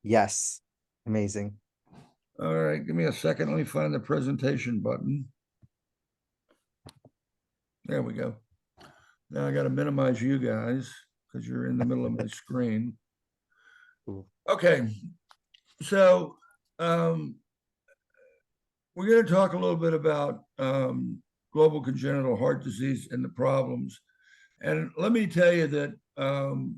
Yes. Amazing. All right, give me a second. Let me find the presentation button. There we go. Now I got to minimize you guys because you're in the middle of my screen. Ooh. Okay, so we're going to talk a little bit about global congenital heart disease and the problems. And let me tell you that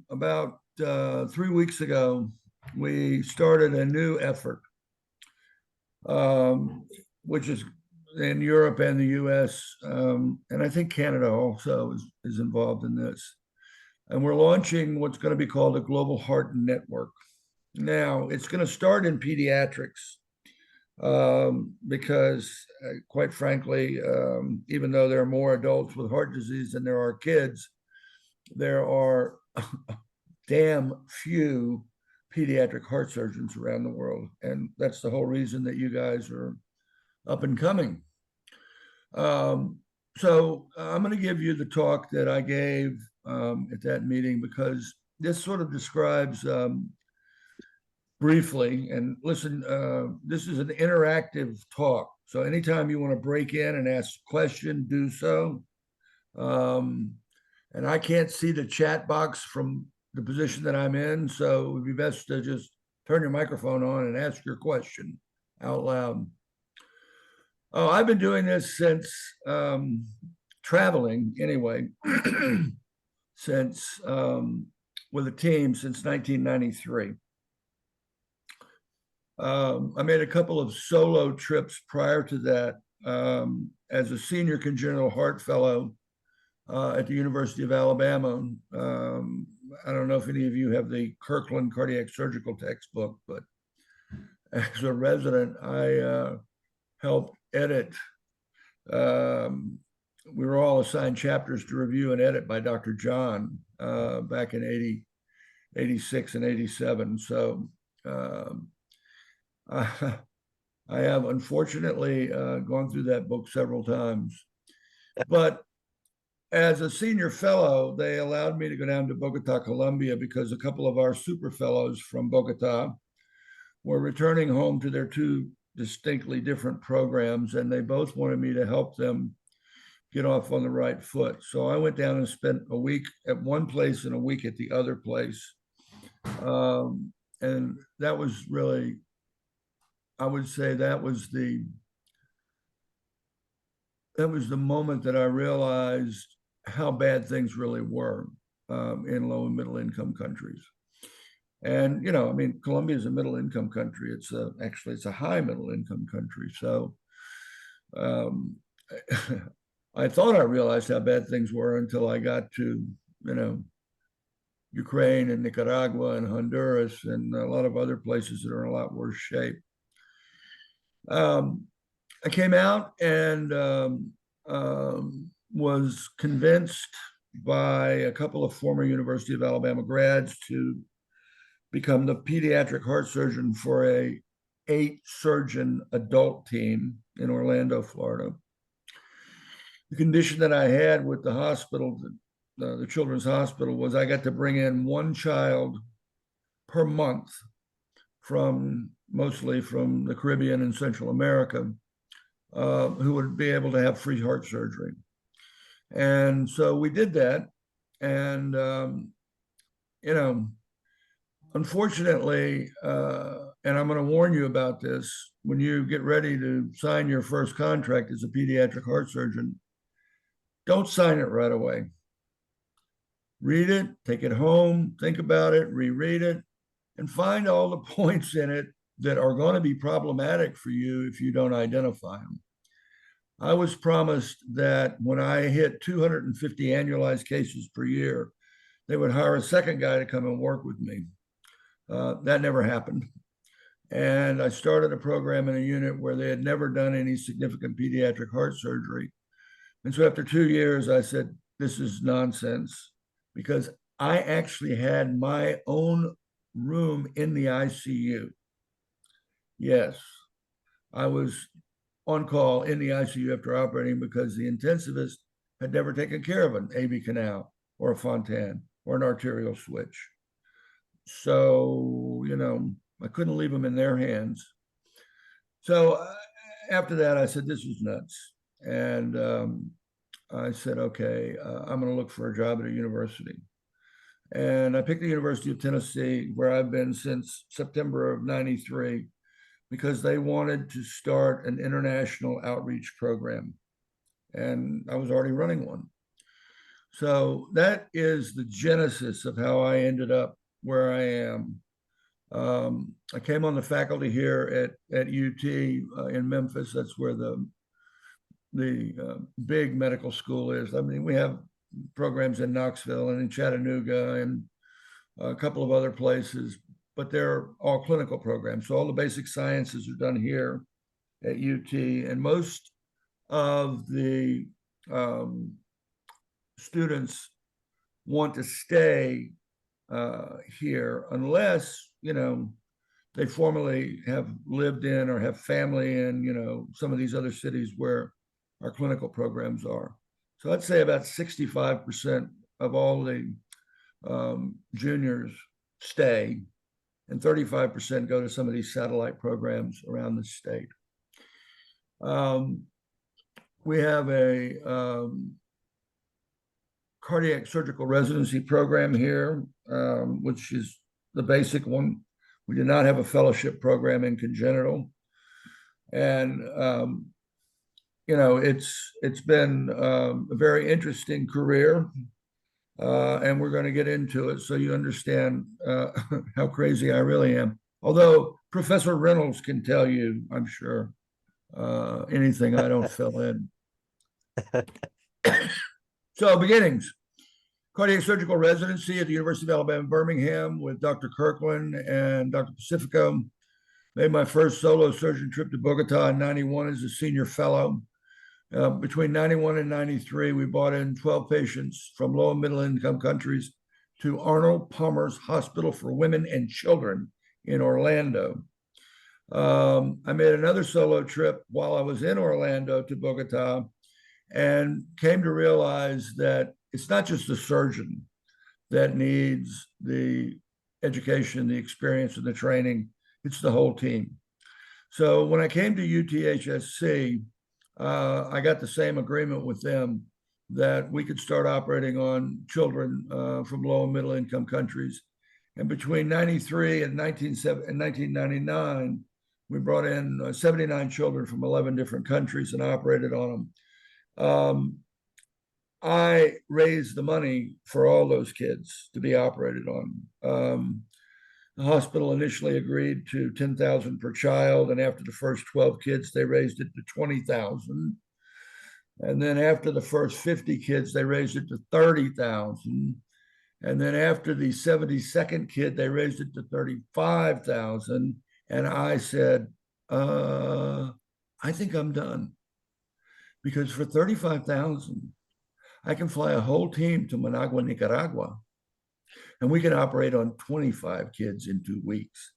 about 3 weeks ago, we started a new effort, which is in Europe and the US, and I think Canada also is involved in this. And we're launching what's going to be called a Global Heart Network. Now, it's going to start in pediatrics because, quite frankly, even though there are more adults with heart disease than there are kids, there are damn few pediatric heart surgeons around the world. And that's the whole reason that you guys are up and coming. So I'm going to give you the talk that I gave at that meeting because this sort of describes briefly, and listen, this is an interactive talk. So anytime you want to break in and ask a question, do so. And I can't see the chat box from the position that I'm in, so it would be best to just turn your microphone on and ask your question out loud. Oh, I've been doing this since traveling anyway, since with a team since 1993. I made a couple of solo trips prior to that as a senior congenital heart fellow at the University of Alabama. I don't know if any of you have the Kirkland cardiac surgical textbook, but as a resident, I helped edit. We were all assigned chapters to review and edit by Dr. John back in 86 and 87. So I have unfortunately gone through that book several times. But as a senior fellow, they allowed me to go down to Bogota, Colombia, because a couple of our super fellows from Bogota were returning home to their two distinctly different programs, and they both wanted me to help them get off on the right foot. So I went down and spent a week at one place and a week at the other place. And that was really, I would say that was the moment that I realized how bad things really were in low and middle income countries. And, I mean, Colombia is a middle income country. Actually, it's a high middle income country. So I thought I realized how bad things were until I got to, Ukraine and Nicaragua and Honduras and a lot of other places that are in a lot worse shape. I came out and was convinced by a couple of former University of Alabama grads to become the pediatric heart surgeon for a 8-surgeon adult team in Orlando, Florida. The condition that I had with the hospital, the Children's Hospital, was I got to bring in one child per month mostly from the Caribbean and Central America, who would be able to have free heart surgery. And so we did that. And, unfortunately, and I'm going to warn you about this, when you get ready to sign your first contract as a pediatric heart surgeon, don't sign it right away. Read it, take it home, think about it, reread it, and find all the points in it that are going to be problematic for you if you don't identify them. I was promised that when I hit 250 annualized cases per year, they would hire a second guy to come and work with me. That never happened. And I started a program in a unit where they had never done any significant pediatric heart surgery. And so after 2 years, I said, this is nonsense, because I actually had my own room in the ICU. Yes, I was on call in the ICU after operating because the intensivist had never taken care of an AV canal or a Fontan or an arterial switch. So, I couldn't leave them in their hands. So after that, I said, this was nuts. And I said, okay, I'm going to look for a job at a university. And I picked the University of Tennessee, where I've been since September of '93, because they wanted to start an international outreach program. And I was already running one. So that is the genesis of how I ended up where I am. I came on the faculty here at UT in Memphis. That's where the big medical school is. I mean, we have programs in Knoxville and in Chattanooga and a couple of other places, but they're all clinical programs. So all the basic sciences are done here at UT, and most of the students want to stay here unless, they formerly have lived in or have family in, some of these other cities where our clinical programs are. So I'd say about 65% of all the juniors stay, and 35% go to some of these satellite programs around the state. We have a cardiac surgical residency program here, which is the basic one. We do not have a fellowship program in congenital. And, it's been a very interesting career. And we're going to get into it so you understand how crazy I really am. Although Professor Reynolds can tell you, I'm sure, anything I don't fill in. So beginnings. Cardiac surgical residency at the University of Alabama, Birmingham with Dr. Kirkland and Dr. Pacifico. Made my first solo surgeon trip to Bogota in '91 as a senior fellow. Between '91 and '93, we brought in 12 patients from low and middle income countries to Arnold Palmer's Hospital for Women and Children in Orlando. I made another solo trip while I was in Orlando to Bogota and came to realize that it's not just the surgeon that needs the education, the experience, and the training, it's the whole team. So when I came to UTHSC, I got the same agreement with them that we could start operating on children from low and middle income countries. And between '93 and 1999, we brought in 79 children from 11 different countries and operated on them. I raised the money for all those kids to be operated on. The hospital initially agreed to $10,000 per child, and after the first 12 kids, they raised it to $20,000. And then after the first 50 kids, they raised it to $30,000. And then after the 72nd kid, they raised it to $35,000. And I said, I think I'm done. Because for $35,000, I can fly a whole team to Managua, Nicaragua, and we can operate on 25 kids in 2 weeks.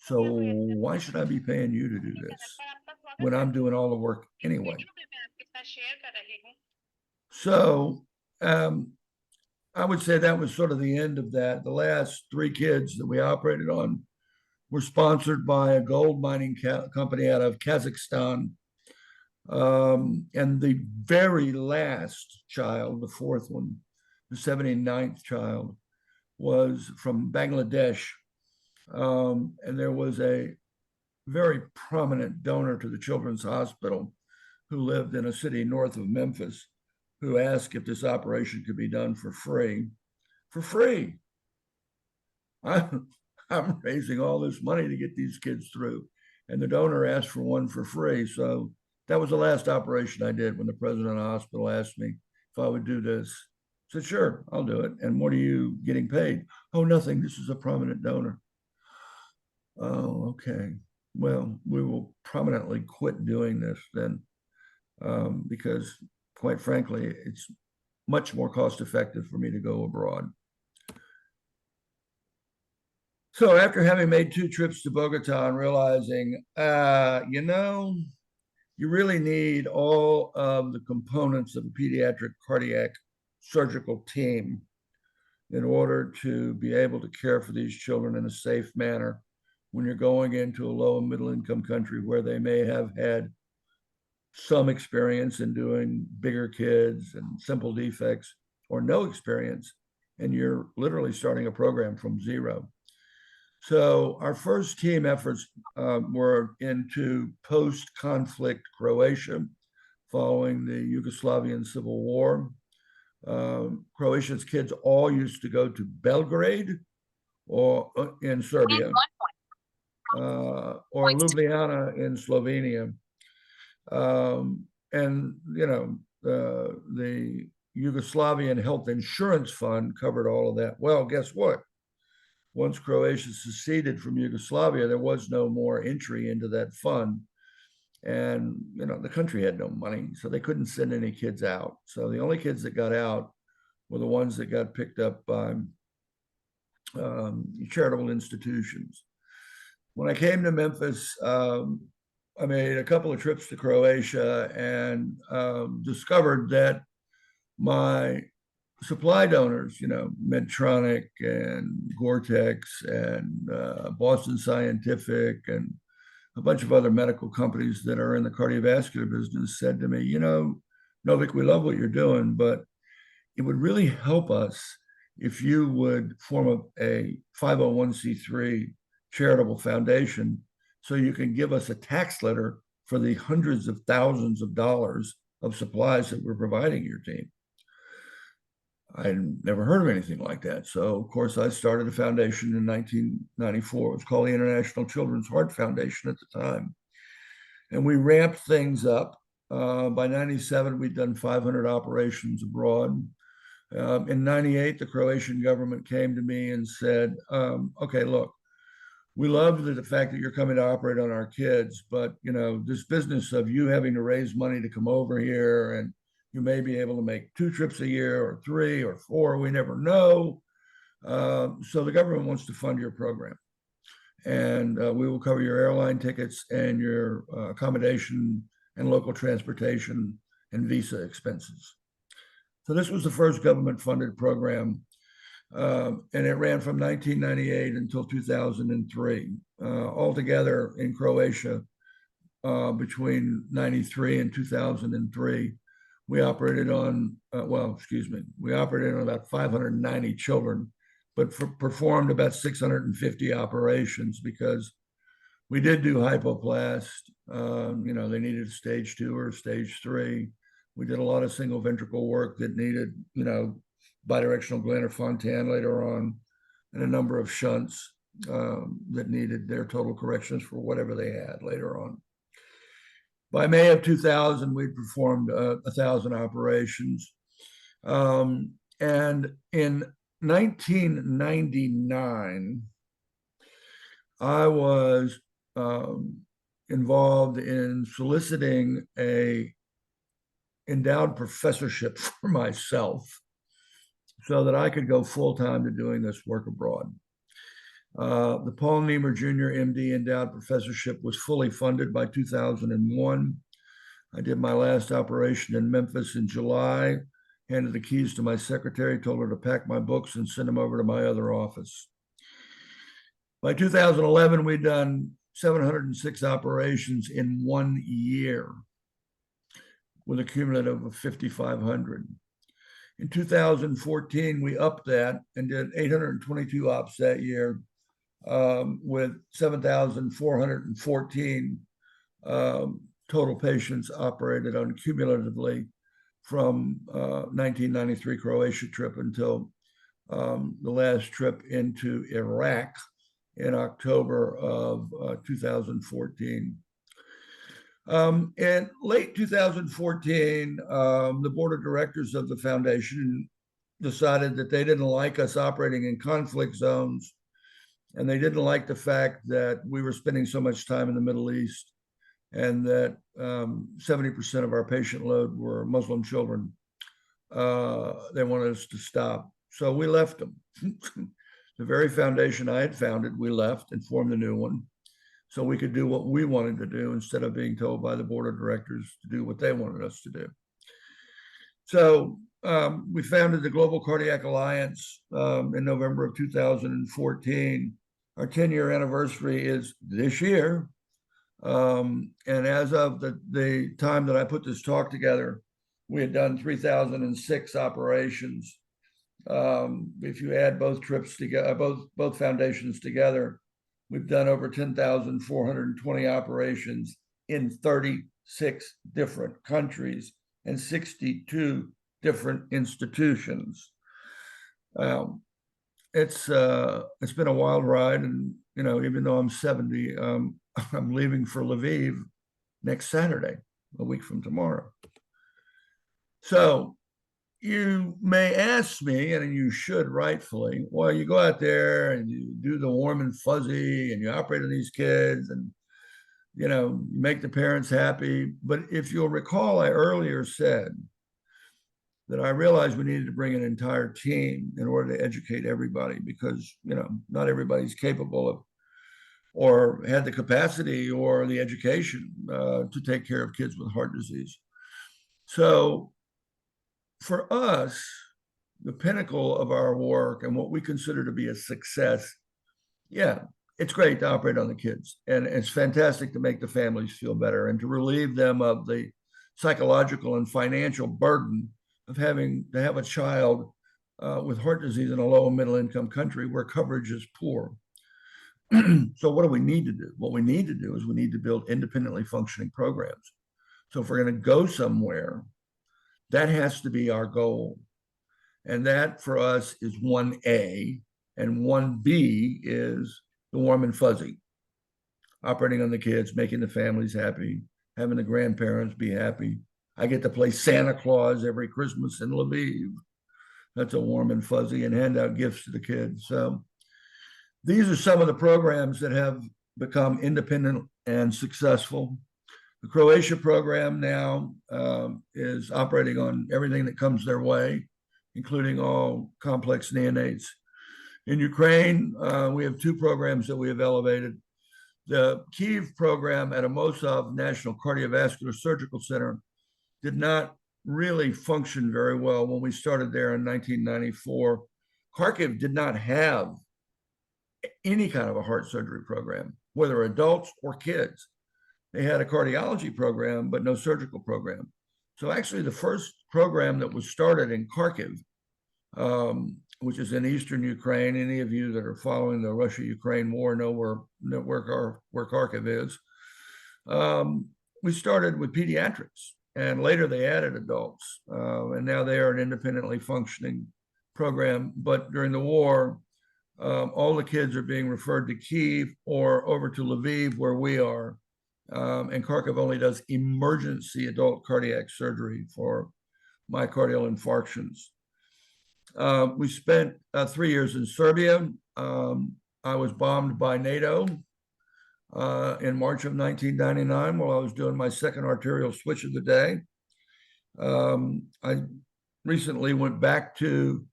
So why should I be paying you to do this when I'm doing all the work anyway? So I would say that was sort of the end of that. The last 3 kids that we operated on were sponsored by a gold mining company out of Kazakhstan. And the very last child, the 4th one, the 79th child, was from Bangladesh. And there was a very prominent donor to the Children's Hospital who lived in a city north of Memphis, who asked if this operation could be done for free. For free. I'm raising all this money to get these kids through. And the donor asked for one for free. So that was the last operation I did when the president of the hospital asked me if I would do this. I said, sure, I'll do it. And what are you getting paid? Oh, nothing. This is a prominent donor. Oh, okay. Well, we will prominently quit doing this then, because quite frankly, it's much more cost effective for me to go abroad. So after having made 2 trips to Bogota and realizing, you really need all of the components of a pediatric cardiac surgical team in order to be able to care for these children in a safe manner when you're going into a low and middle income country where they may have had some experience in doing bigger kids and simple defects or no experience, and you're literally starting a program from zero. So our first team efforts were into post-conflict Croatia following the Yugoslavian Civil War. Croatia's kids all used to go to Belgrade or in Serbia, or Ljubljana in Slovenia. And, you know, the Yugoslavian Health Insurance Fund covered all of that. Well, guess what? Once Croatia seceded from Yugoslavia, there was no more entry into that fund. And, you know, the country had no money, so they couldn't send any kids out. So the only kids that got out were the ones that got picked up by charitable institutions. When I came to Memphis, I made a couple of trips to Croatia and discovered that my supply donors, you know, Medtronic and Gore-Tex and Boston Scientific and a bunch of other medical companies that are in the cardiovascular business said to me, you know, Novick, we love what you're doing, but it would really help us if you would form a 501c3 charitable foundation so you can give us a tax letter for the hundreds of thousands of dollars of supplies that we're providing your team. I'd never heard of anything like that. So, of course, I started a foundation in 1994. It was called the International Children's Heart Foundation at the time. And we ramped things up. By 97, we'd done 500 operations abroad. In 98, the Croatian government came to me and said, okay, look, we love the fact that you're coming to operate on our kids, but, you know, this business of you having to raise money to come over here and you may be able to make 2 trips a year or 3 or 4, we never know. So the government wants to fund your program. And we will cover your airline tickets and your accommodation and local transportation and visa expenses. So this was the first government-funded program, and it ran from 1998 until 2003. Altogether in Croatia, between 93 and 2003, we operated on, we operated on about 590 children, but performed about 650 operations because we did do hypoplast. You know, they needed stage 2 or stage 3. We did a lot of single ventricle work that needed, you know, bidirectional Glenn Fontan later on, and a number of shunts that needed their total corrections for whatever they had later on. By May of 2000, we'd performed 1,000 operations. And in 1999, I was involved in soliciting a endowed professorship for myself so that I could go full-time to doing this work abroad. The Paul Niemer Jr. MD endowed professorship was fully funded by 2001. I did my last operation in Memphis in July, handed the keys to my secretary, told her to pack my books and send them over to my other office. By 2011, we'd done 706 operations in 1 year with a cumulative of 5,500. In 2014, we upped that and did 822 ops that year with 7,414 total patients operated on cumulatively from 1993 Croatia trip until the last trip into Iraq in October of 2014. In late 2014, the board of directors of the foundation decided that they didn't like us operating in conflict zones, and they didn't like the fact that we were spending so much time in the Middle East, and that 70% of our patient load were Muslim children. They wanted us to stop. So we left them. The very foundation I had founded, we left and formed a new one, so we could do what we wanted to do instead of being told by the board of directors to do what they wanted us to do. So we founded the Global Cardiac Alliance in November of 2014 Our 10-year anniversary is this year. And as of the time that I put this talk together, we had done 3,006 operations. If you add both trips together, both foundations together, we've done over 10,420 operations in 36 different countries and 62 different institutions. It's been a wild ride, and even though I'm 70, I'm leaving for Lviv next Saturday, a week from tomorrow. So you may ask me, and you should rightfully, well, you go out there and you do the warm and fuzzy and you operate on these kids and, you make the parents happy. But if you'll recall, I earlier said that I realized we needed to bring an entire team in order to educate everybody because, not everybody's capable of or had the capacity or the education to take care of kids with heart disease. So for us, the pinnacle of our work and what we consider to be a success, it's great to operate on the kids. And it's fantastic to make the families feel better and to relieve them of the psychological and financial burden of having to have a child with heart disease in a low and middle income country where coverage is poor. So what do we need to do? What we need to do is we need to build independently functioning programs. So if we're going to go somewhere, that has to be our goal. And that for us is 1A, and 1B is the warm and fuzzy, operating on the kids, making the families happy, having the grandparents be happy. I get to play Santa Claus every Christmas in Lviv. That's a warm and fuzzy, and hand out gifts to the kids. So these are some of the programs that have become independent and successful. The Croatia program now is operating on everything that comes their way, including all complex neonates. In Ukraine, we have two programs that we have elevated. The Kyiv program at Amosov National Cardiovascular Surgical Center did not really function very well when we started there in 1994. Kharkiv did not have any kind of a heart surgery program, whether adults or kids. They had a cardiology program, but no surgical program. So actually the first program that was started in Kharkiv, which is in eastern Ukraine, any of you that are following the Russia-Ukraine war know where Kharkiv is. We started with pediatrics, and later they added adults, and now they are an independently functioning program. But during the war, all the kids are being referred to Kyiv or over to Lviv, where we are. And Kharkiv only does emergency adult cardiac surgery for myocardial infarctions. We spent 3 years in Serbia. I was bombed by NATO in March of 1999 while I was doing my second arterial switch of the day. I recently went back to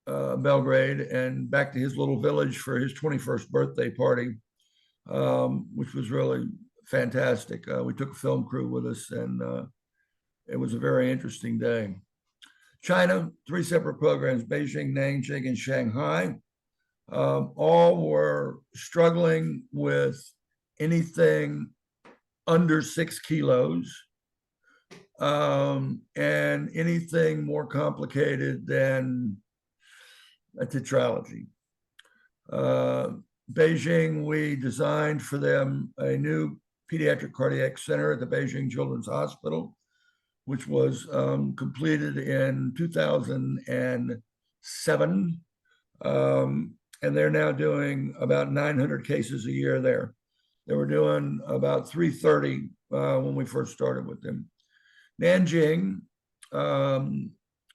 Belgrade and back to his little village for his 21st birthday party, which was really fantastic. We took a film crew with us, and it was a very interesting day. China, 3 separate programs, Beijing, Nanjing, and Shanghai. All were struggling with anything under 6 kilos and anything more complicated than a tetralogy. Beijing, we designed for them a new pediatric cardiac center at the Beijing Children's Hospital, which was completed in 2007. And they're now doing about 900 cases a year there. They were doing about 330 when we first started with them. Nanjing,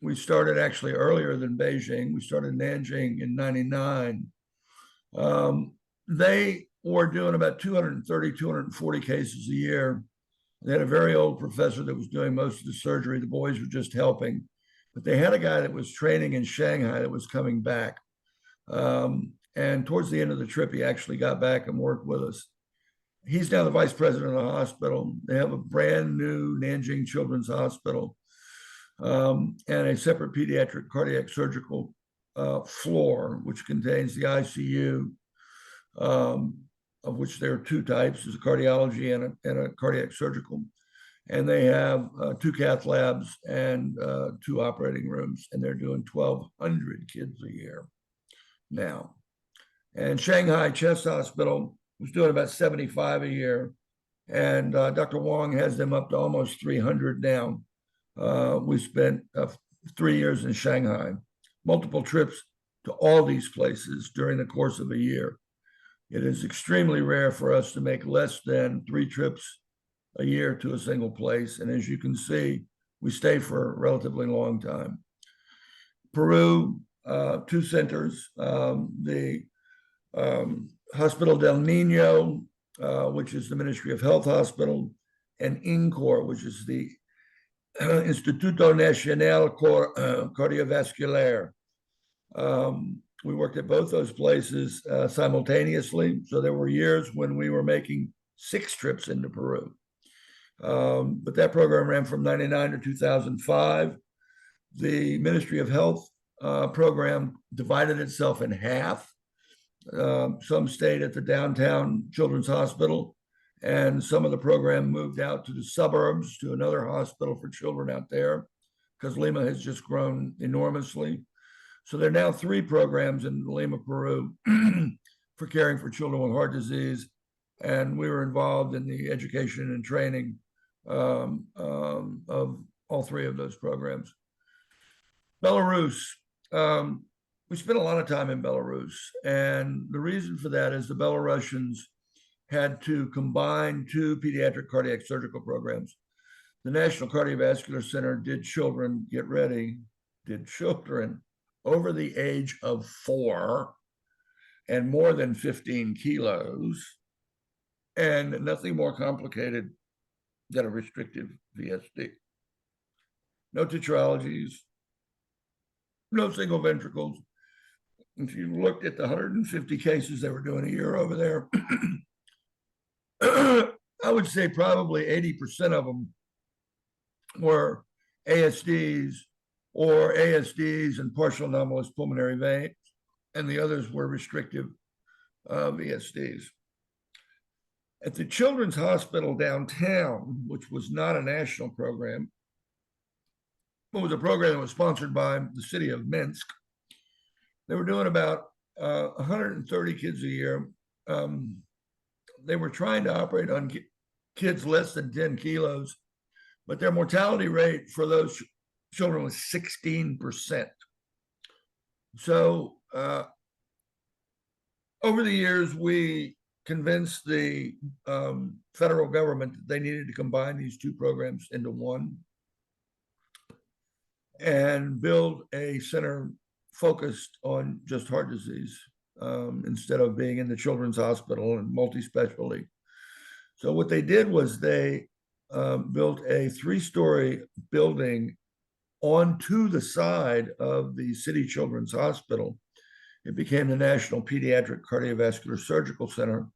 we started actually earlier than Beijing. We started Nanjing in 99. They were doing about 230, 240 cases a year. They had a very old professor that was doing most of the surgery. The boys were just helping. But they had a guy that was training in Shanghai that was coming back. And towards the end of the trip, he actually got back and worked with us. He's now the vice president of the hospital. They have a brand new Nanjing Children's Hospital and a separate pediatric cardiac surgical floor, which contains the ICU, of which there are two types: there's a cardiology and a cardiac surgical. And they have 2 cath labs and 2 operating rooms, and they're doing 1,200 kids a year now. And Shanghai Chest Hospital was doing about 75 a year, and Dr. Wong has them up to almost 300 now. We spent 3 years in Shanghai, multiple trips to all these places during the course of a year. It is extremely rare for us to make less than 3 trips a year to a single place. And as you can see, we stay for a relatively long time. Peru, 2 centers, the Hospital del Nino, which is the Ministry of Health hospital, and INCOR, which is the Instituto Nacional Cardiovascular. We worked at both those places simultaneously. So there were years when we were making 6 trips into Peru. But that program ran from 99 to 2005. The Ministry of Health program divided itself in half. Some stayed at the downtown Children's Hospital, and some of the program moved out to the suburbs to another hospital for children out there, because Lima has just grown enormously. So there are now 3 programs in Lima, Peru, for caring for children with heart disease. And we were involved in the education and training of all 3 of those programs. Belarus, we spent a lot of time in Belarus. And the reason for that is the Belarusians had to combine 2 pediatric cardiac surgical programs. The National Cardiovascular Center did children, get ready, did children over the age of 4 and more than 15 kilos, and nothing more complicated than a restrictive VSD. No tetralogies, no single ventricles. If you looked at the 150 cases they were doing a year over there, I would say probably 80% of them were ASDs or ASDs and partial anomalous pulmonary veins, and the others were restrictive VSDs. At the Children's Hospital downtown, which was not a national program, but was a program that was sponsored by the city of Minsk, they were doing about 130 kids a year. They were trying to operate on kids less than 10 kilos, but their mortality rate for those children was 16%. So over the years, we convinced the federal government that they needed to combine these 2 programs into one and build a center focused on just heart disease instead of being in the Children's Hospital and multi-specialty. So what they did was they built a 3-story building onto the side of the City Children's Hospital. It became the National Pediatric Cardiovascular Surgical Center.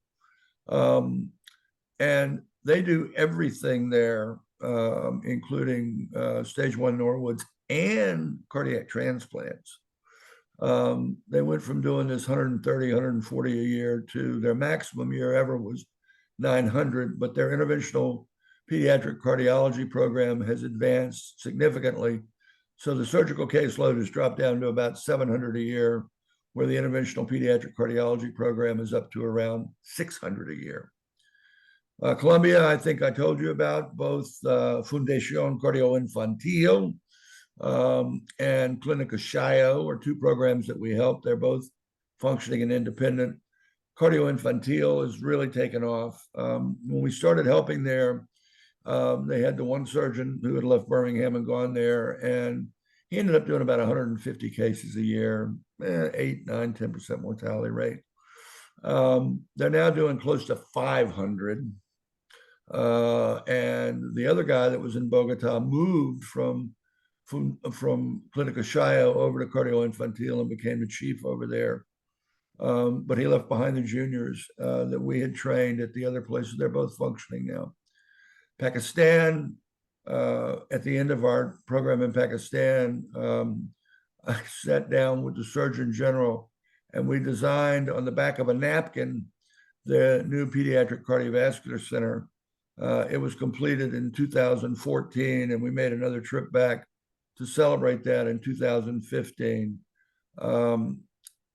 And they do everything there, including stage 1 Norwoods and cardiac transplants. They went from doing this 130, 140 a year to their maximum year ever was 900, but their interventional pediatric cardiology program has advanced significantly. So the surgical caseload has dropped down to about 700 a year, where the interventional pediatric cardiology program is up to around 600 a year. Colombia, I think I told you about both Fundación Cardioinfantil and Clínica Chayo are 2 programs that we help. They're both functioning and independent. Cardioinfantil has really taken off. When we started helping there, they had the one surgeon who had left Birmingham and gone there, and he ended up doing about 150 cases a year, 8, 9, 10% mortality rate. They're now doing close to 500. And the other guy that was in Bogota moved from Clínica Chayo over to Cardioinfantil and became the chief over there. But he left behind the juniors that we had trained at the other places. They're both functioning now. Pakistan, at the end of our program in Pakistan, I sat down with the Surgeon General and we designed on the back of a napkin the new Pediatric Cardiovascular Center. It was completed in 2014, and we made another trip back to celebrate that in 2015.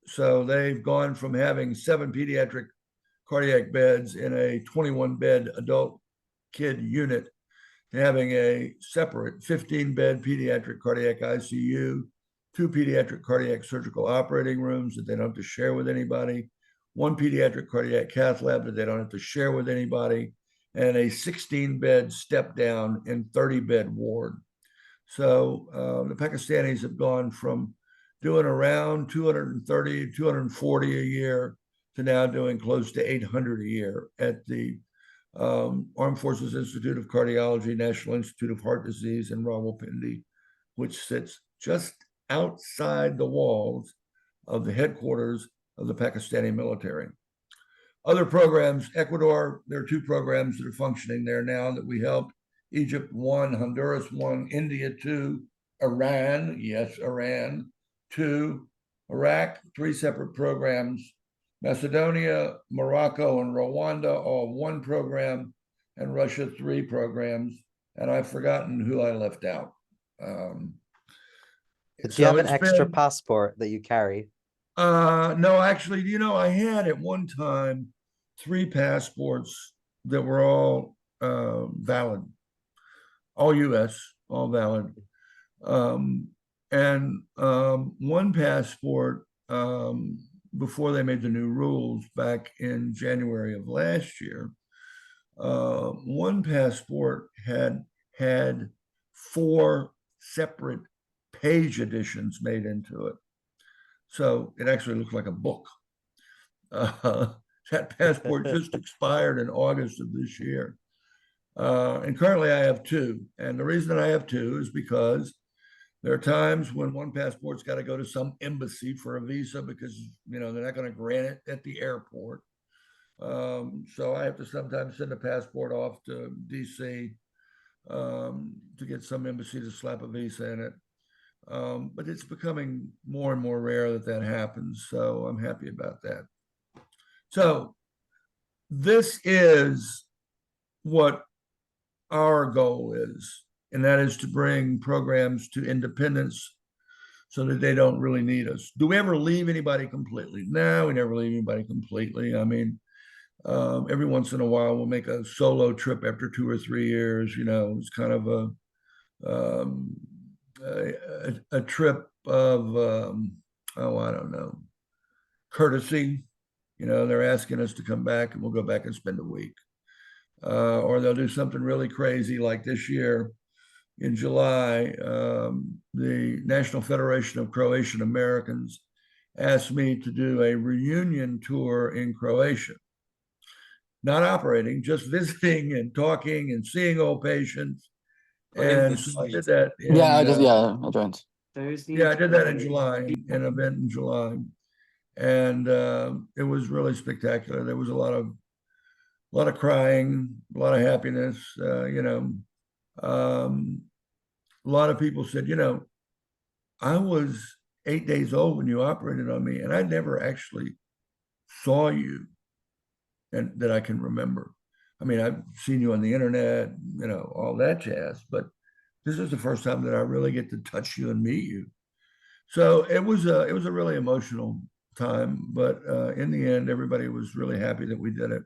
So they've gone from having 7 pediatric cardiac beds in a 21-bed adult kid unit to having a separate 15-bed pediatric cardiac ICU, 2 pediatric cardiac surgical operating rooms that they don't have to share with anybody, 1 pediatric cardiac cath lab that they don't have to share with anybody, and a 16-bed step down and 30-bed ward. So the Pakistanis have gone from doing around 230, 240 a year to now doing close to 800 a year at the Armed Forces Institute of Cardiology, National Institute of Heart Disease in Rawalpindi, which sits just outside the walls of the headquarters of the Pakistani military. Other programs, Ecuador, there are 2 programs that are functioning there now that we helped. Egypt 1, Honduras 1, India 2, Iran, yes, Iran 2, Iraq, 3 separate programs, Macedonia, Morocco, and Rwanda, all 1 program, and Russia 3 programs. And I've forgotten who I left out. Do you have an extra passport that you carry? No, actually, you know, I had at one time 3 passports that were all valid, all US, all valid. And 1 passport, before they made the new rules back in January of last year, 1 passport had 4 separate page editions made into it. So it actually looked like a book. That passport just expired in August of this year. And currently I have 2. And the reason I have 2 is because there are times when 1 passport's got to go to some embassy for a visa because, you know, they're not going to grant it at the airport. So I have to sometimes send a passport off to DC to get some embassy to slap a visa in it. But it's becoming more and more rare that that happens. So I'm happy about that. So this is what our goal is, and that is to bring programs to independence so that they don't really need us. Do we ever leave anybody completely? No, we never leave anybody completely. I mean, every once in a while we'll make a solo trip after 2 or 3 years. You know, it's kind of a trip of oh, I don't know, courtesy. You know, they're asking us to come back and we'll go back and spend a week. Or they'll do something really crazy like this year in July. The National Federation of Croatian Americans asked me to do a reunion tour in Croatia. Not operating, just visiting and talking and seeing old patients. And so I did that. I joined. Yeah, I did that in July, an event in July. And it was really spectacular. There was a lot of crying, a lot of happiness, you know. A lot of people said, you know, I was 8 days old when you operated on me, and I never actually saw you and that I can remember. I mean, I've seen you on the internet, you know, all that jazz, but this is the first time that I really get to touch you and meet you. So it was a really emotional time, but in the end, everybody was really happy that we did it.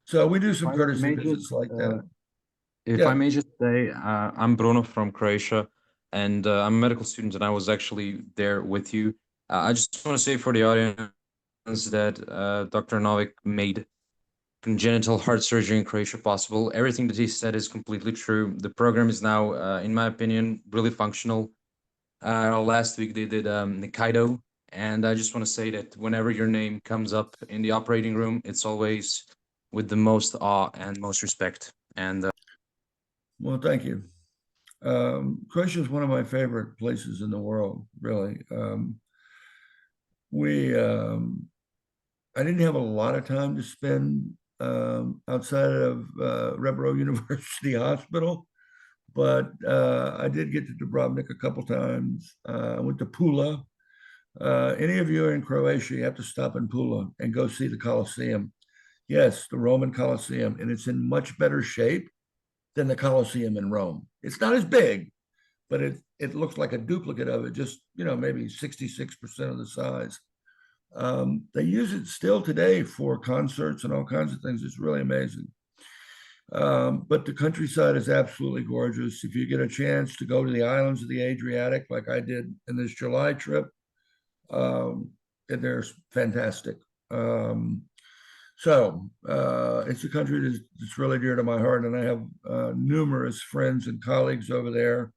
So we do some courtesy visits like that. If I may just say, I'm Bruno from Croatia, and I'm a medical student, and I was actually there with you. I just want to say for the audience that Dr. Novick made congenital heart surgery in Croatia possible. Everything that he said is completely true. The program is now, in my opinion, really functional. Last week they did Nikaido, and I just want to say that whenever your name comes up in the operating room, it's always with the most awe and most respect. And well, thank you. Croatia is one of my favorite places in the world, really. I didn't have a lot of time to spend outside of Rebro University Hospital, but I did get to Dubrovnik a couple times. I went to Pula. Any of you are in Croatia, you have to stop in Pula and go see the Colosseum. Yes, the Roman Colosseum, and it's in much better shape than the Colosseum in Rome. It's not as big, but it looks like a duplicate of it, just, you know, maybe 66% of the size. They use it still today for concerts and all kinds of things. It's really amazing. But the countryside is absolutely gorgeous. If you get a chance to go to the islands of the Adriatic, like I did in this July trip, they're fantastic. So it's a country that's really dear to my heart, and I have numerous friends and colleagues over there,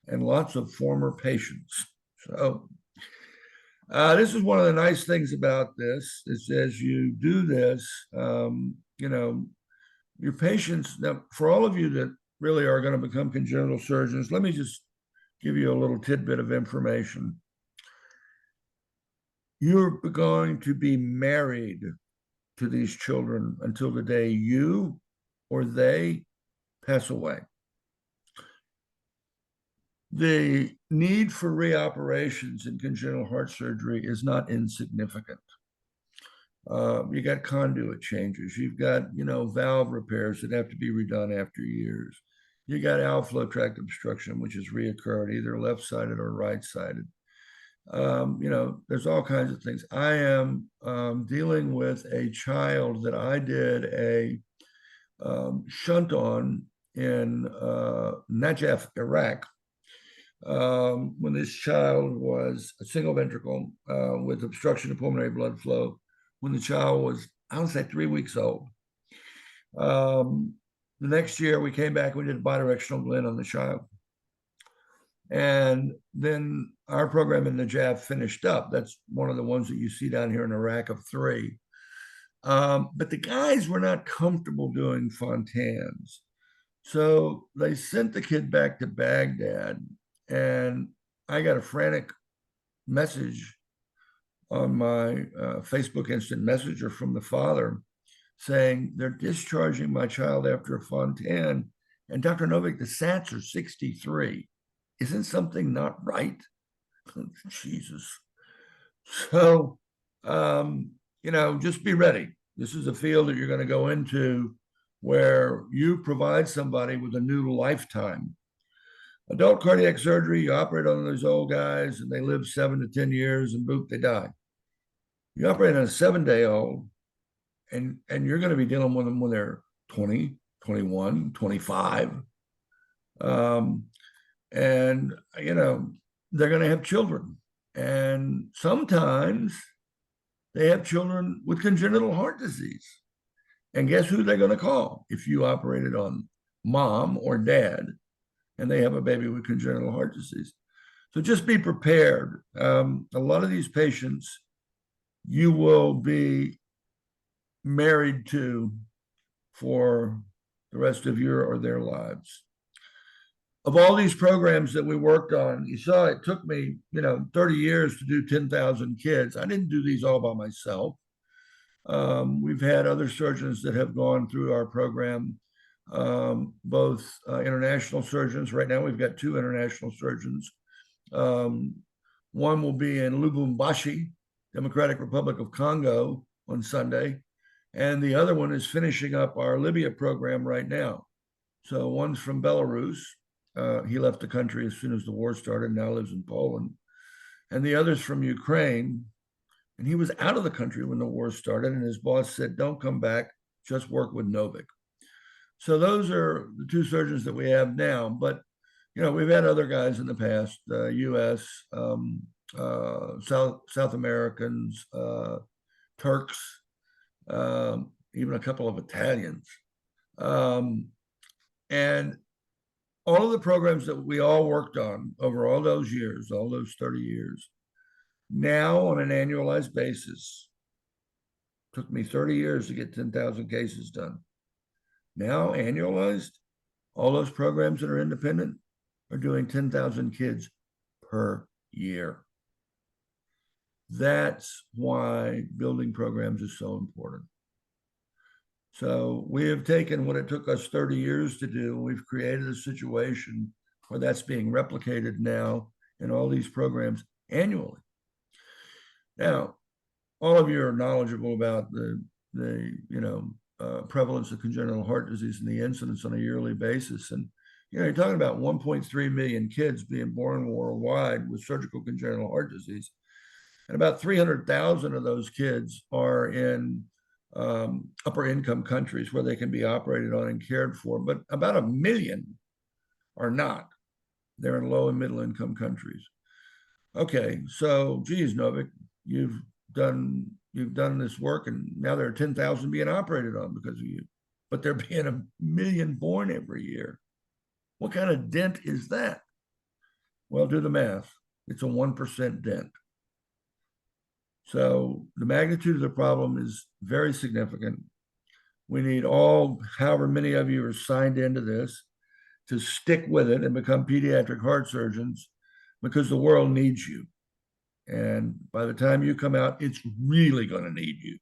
and lots of former patients. So this is one of the nice things about this, is as you do this, you know, your patients, now for all of you that really are going to become congenital surgeons, let me just give you a little tidbit of information. You're going to be married to these children until the day you or they pass away. The need for reoperations in congenital heart surgery is not insignificant. You got conduit changes. You've got, you know, valve repairs that have to be redone after years. You got outflow tract obstruction, which has reoccurred either left-sided or right-sided. You know, there's all kinds of things. I am dealing with a child that I did a shunt on in Najaf, Iraq, when this child was a single ventricle with obstruction of pulmonary blood flow, when the child was, I would say, 3 weeks old. The next year we came back, we did a bidirectional blend on the child. And then our program in Najaf finished up. That's one of the ones that you see down here in a rack of 3. But the guys were not comfortable doing Fontans. So they sent the kid back to Baghdad, and I got a frantic message on my Facebook instant messenger from the father saying they're discharging my child after a Fontan. And Dr. Novick, the SATs are 63. Isn't something not right? Jesus. So, you know, just be ready. This is a field that you're going to go into where you provide somebody with a new lifetime. Adult cardiac surgery, you operate on those old guys and they live 7 to 10 years and boop, they die. You operate on a 7-day-old and you're going to be dealing with them when they're 20, 21, 25. And, you know, they're going to have children. And sometimes they have children with congenital heart disease. And guess who they're going to call if you operated on mom or dad and they have a baby with congenital heart disease? So just be prepared. A lot of these patients you will be married to for the rest of your or their lives. Of all these programs that we worked on, you saw it took me, you know, 30 years to do 10,000 kids. I didn't do these all by myself. We've had other surgeons that have gone through our program, both international surgeons. Right now, we've got 2 international surgeons. One will be in Lubumbashi, Democratic Republic of Congo, on Sunday. And the other one is finishing up our Libya program right now. So one's from Belarus. He left the country as soon as the war started, now lives in Poland. And the other's from Ukraine. And he was out of the country when the war started. And his boss said, don't come back, just work with Novick. So those are the 2 surgeons that we have now. But, you know, we've had other guys in the past, US, South Americans, Turks, even a couple of Italians. And all of the programs that we all worked on over all those years, all those 30 years, now on an annualized basis, took me 30 years to get 10,000 cases done. Now annualized, all those programs that are independent are doing 10,000 kids per year. That's why building programs is so important. So we have taken what it took us 30 years to do. We've created a situation where that's being replicated now in all these programs annually. Now, all of you are knowledgeable about the prevalence of congenital heart disease and the incidence on a yearly basis. And you're talking about 1.3 million kids being born worldwide with surgical congenital heart disease. And about 300,000 of those kids are in upper income countries where they can be operated on and cared for, but about 1 million are not. They're in low and middle income countries. Okay, so geez, Novick, you've done this work, and now there are 10,000 being operated on because of you, but there being 1 million born every year. What kind of dent is that? Well, do the math. It's a 1% dent. So the magnitude of the problem is very significant. We need all, however many of you are signed into this, to stick with it and become pediatric heart surgeons, because the world needs you. And by the time you come out, it's really going to need you,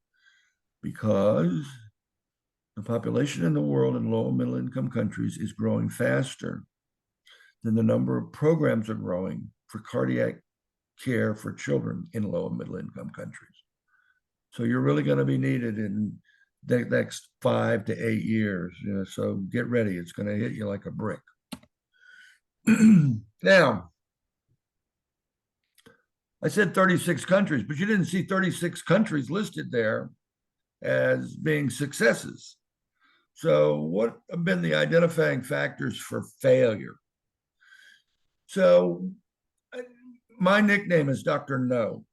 because the population in the world in low and middle income countries is growing faster than the number of programs are growing for cardiac care for children in low and middle income countries. So you're really going to be needed in the next 5 to 8 years. So get ready. It's going to hit you like a brick. Now, I said 36 countries, but you didn't see 36 countries listed there as being successes. So what have been the identifying factors for failure? So my nickname is Dr. No,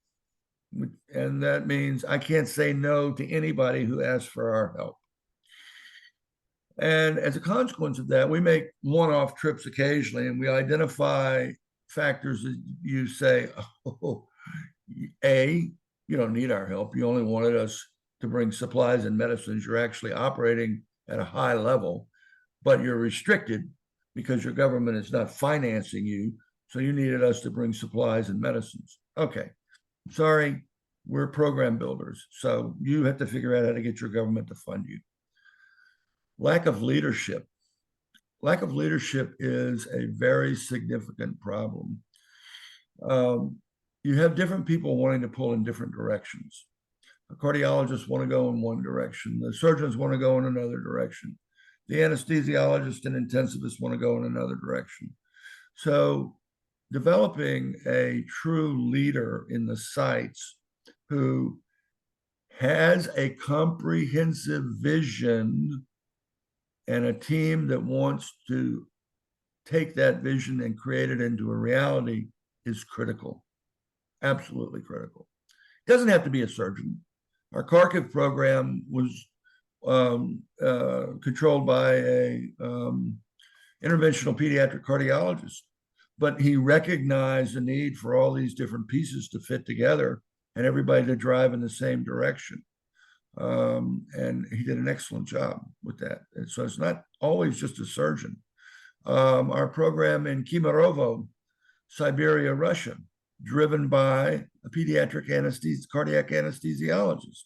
and that means I can't say no to anybody who asks for our help. And as a consequence of that, we make one-off trips occasionally, and we identify factors that you say, oh, A, you don't need our help. You only wanted us to bring supplies and medicines. You're actually operating at a high level, but you're restricted because your government is not financing you. So you needed us to bring supplies and medicines. Okay, sorry, we're program builders. So you have to figure out how to get your government to fund you. Lack of leadership. Lack of leadership is a very significant problem. You have different people wanting to pull in different directions. The cardiologists want to go in one direction. The surgeons want to go in another direction. The anesthesiologists and intensivists want to go in another direction. So developing a true leader in the sites who has a comprehensive vision and a team that wants to take that vision and create it into a reality is critical, absolutely critical. It doesn't have to be a surgeon. Our Kharkiv program was controlled by a interventional pediatric cardiologist, but he recognized the need for all these different pieces to fit together and everybody to drive in the same direction. And he did an excellent job with that. And so it's not always just a surgeon. Our program in Kemerovo, Siberia, Russia, driven by a pediatric cardiac anesthesiologist,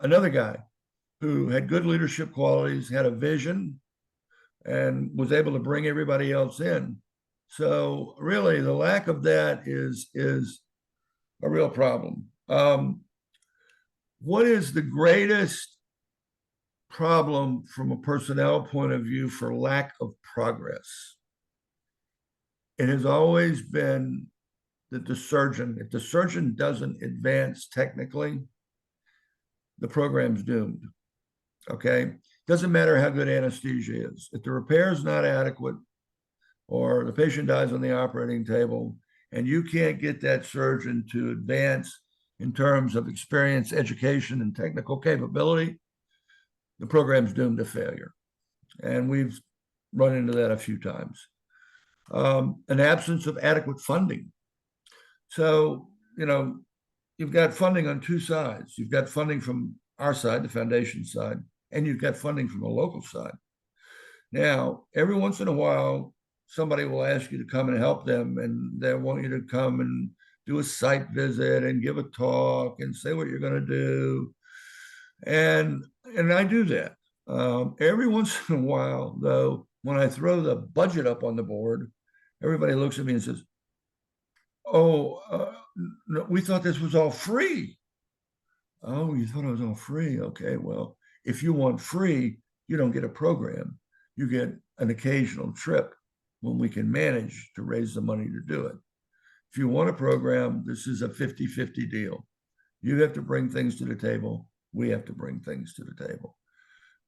another guy who had good leadership qualities, had a vision, and was able to bring everybody else in. So really, the lack of that is a real problem. What is the greatest problem from a personnel point of view for lack of progress? It has always been that the surgeon, if the surgeon doesn't advance technically, the program's doomed. Okay? Doesn't matter how good anesthesia is. If the repair is not adequate or the patient dies on the operating table and you can't get that surgeon to advance in terms of experience, education, and technical capability, the program's doomed to failure. And we've run into that a few times. An absence of adequate funding. So, you've got funding on two sides. You've got funding from our side, the foundation side, and you've got funding from the local side. Now, every once in a while, somebody will ask you to come and help them, and they want you to come and do a site visit and give a talk and say what you're going to do. And I do that. Every once in a while, though, when I throw the budget up on the board, everybody looks at me and says, "Oh, no, we thought this was all free." Oh, you thought it was all free? Okay, well, if you want free, you don't get a program. You get an occasional trip when we can manage to raise the money to do it. If you want a program, this is a 50-50 deal. You have to bring things to the table. We have to bring things to the table.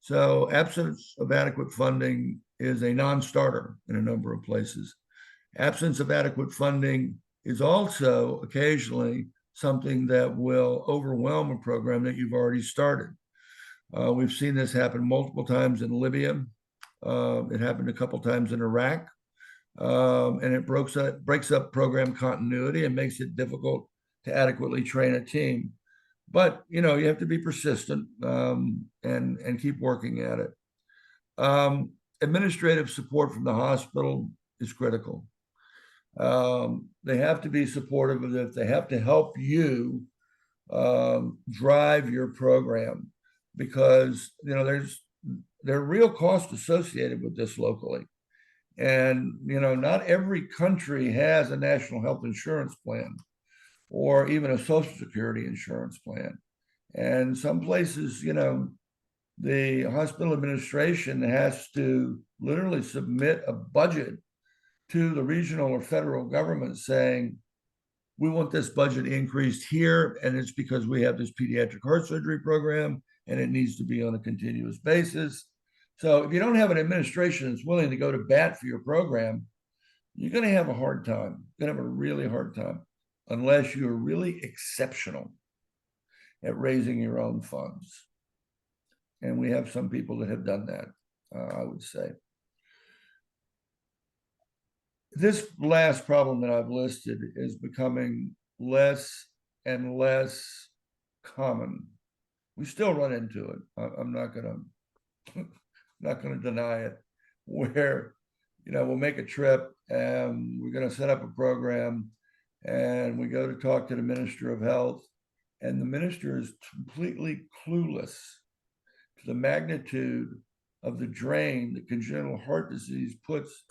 So absence of adequate funding is a non-starter in a number of places. Absence of adequate funding is also occasionally something that will overwhelm a program that you've already started. We've seen this happen multiple times in Libya. It happened a couple times in Iraq. And it breaks up program continuity and makes it difficult to adequately train a team. But you have to be persistent and keep working at it. Administrative support from the hospital is critical. They have to be supportive of it. They have to help you drive your program, because there are real costs associated with this locally. And not every country has a national health insurance plan or even a social security insurance plan. And some places, the hospital administration has to literally submit a budget to the regional or federal government saying, we want this budget increased here, and it's because we have this pediatric heart surgery program, and it needs to be on a continuous basis. So if you don't have an administration that's willing to go to bat for your program, you're going to have a hard time. You're going to have a really hard time, unless you're really exceptional at raising your own funds. And we have some people that have done that, I would say. This last problem that I've listed is becoming less and less common. We still run into it. I'm not going to deny it, where we'll make a trip and we're going to set up a program, and we go to talk to the Minister of Health, and the minister is completely clueless to the magnitude of the drain that congenital heart disease puts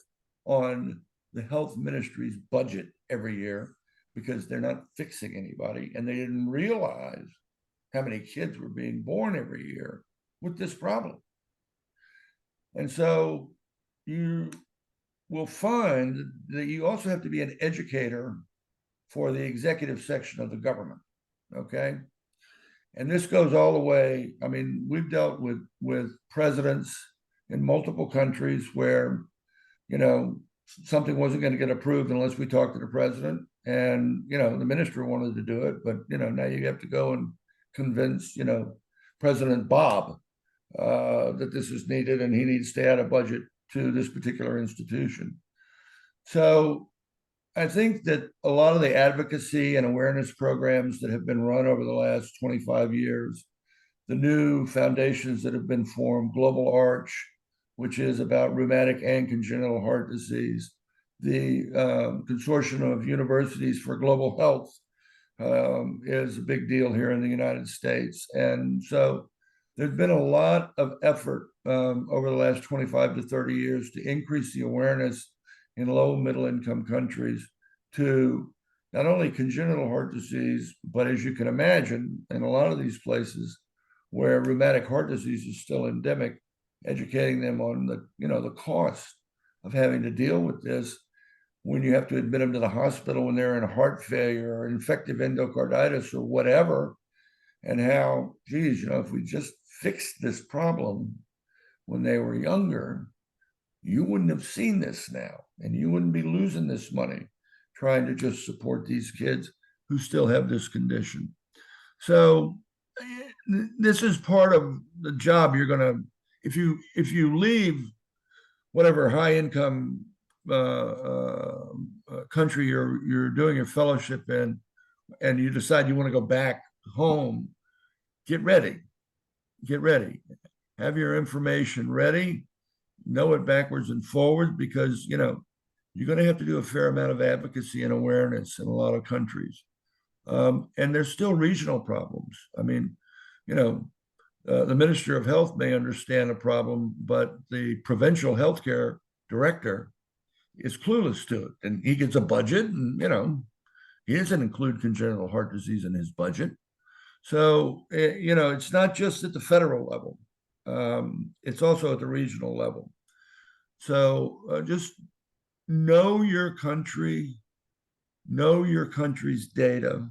on the health ministry's budget every year, because they're not fixing anybody, and they didn't realize how many kids were being born every year with this problem. And so you will find that you also have to be an educator for the executive section of the government, okay? And this goes all the way. I mean, we've dealt with presidents in multiple countries where, something wasn't going to get approved unless we talked to the president. And, the minister wanted to do it, but, now you have to go and convince, President Bob that this is needed and he needs to add a budget to this particular institution. So I think that a lot of the advocacy and awareness programs that have been run over the last 25 years, the new foundations that have been formed, Global Arch, which is about rheumatic and congenital heart disease, the Consortium of Universities for Global Health is a big deal here in the United States. And so there's been a lot of effort over the last 25 to 30 years to increase the awareness in low middle income countries to not only congenital heart disease, but as you can imagine, in a lot of these places where rheumatic heart disease is still endemic, educating them on the cost of having to deal with this when you have to admit them to the hospital when they're in heart failure or infective endocarditis or whatever, and how, geez, if we just fixed this problem when they were younger, you wouldn't have seen this now, and you wouldn't be losing this money trying to just support these kids who still have this condition. So this is part of the job you're going to, if you leave whatever high income country you're doing your fellowship in, and you decide you want to go back home, get ready, have your information ready, know it backwards and forwards, because you're going to have to do a fair amount of advocacy and awareness in a lot of countries. And there's still regional problems. I mean, The Minister of Health may understand a problem, but the provincial healthcare director is clueless to it. And he gets a budget and, he doesn't include congenital heart disease in his budget. So, it's not just at the federal level. It's also at the regional level. So just know your country, know your country's data,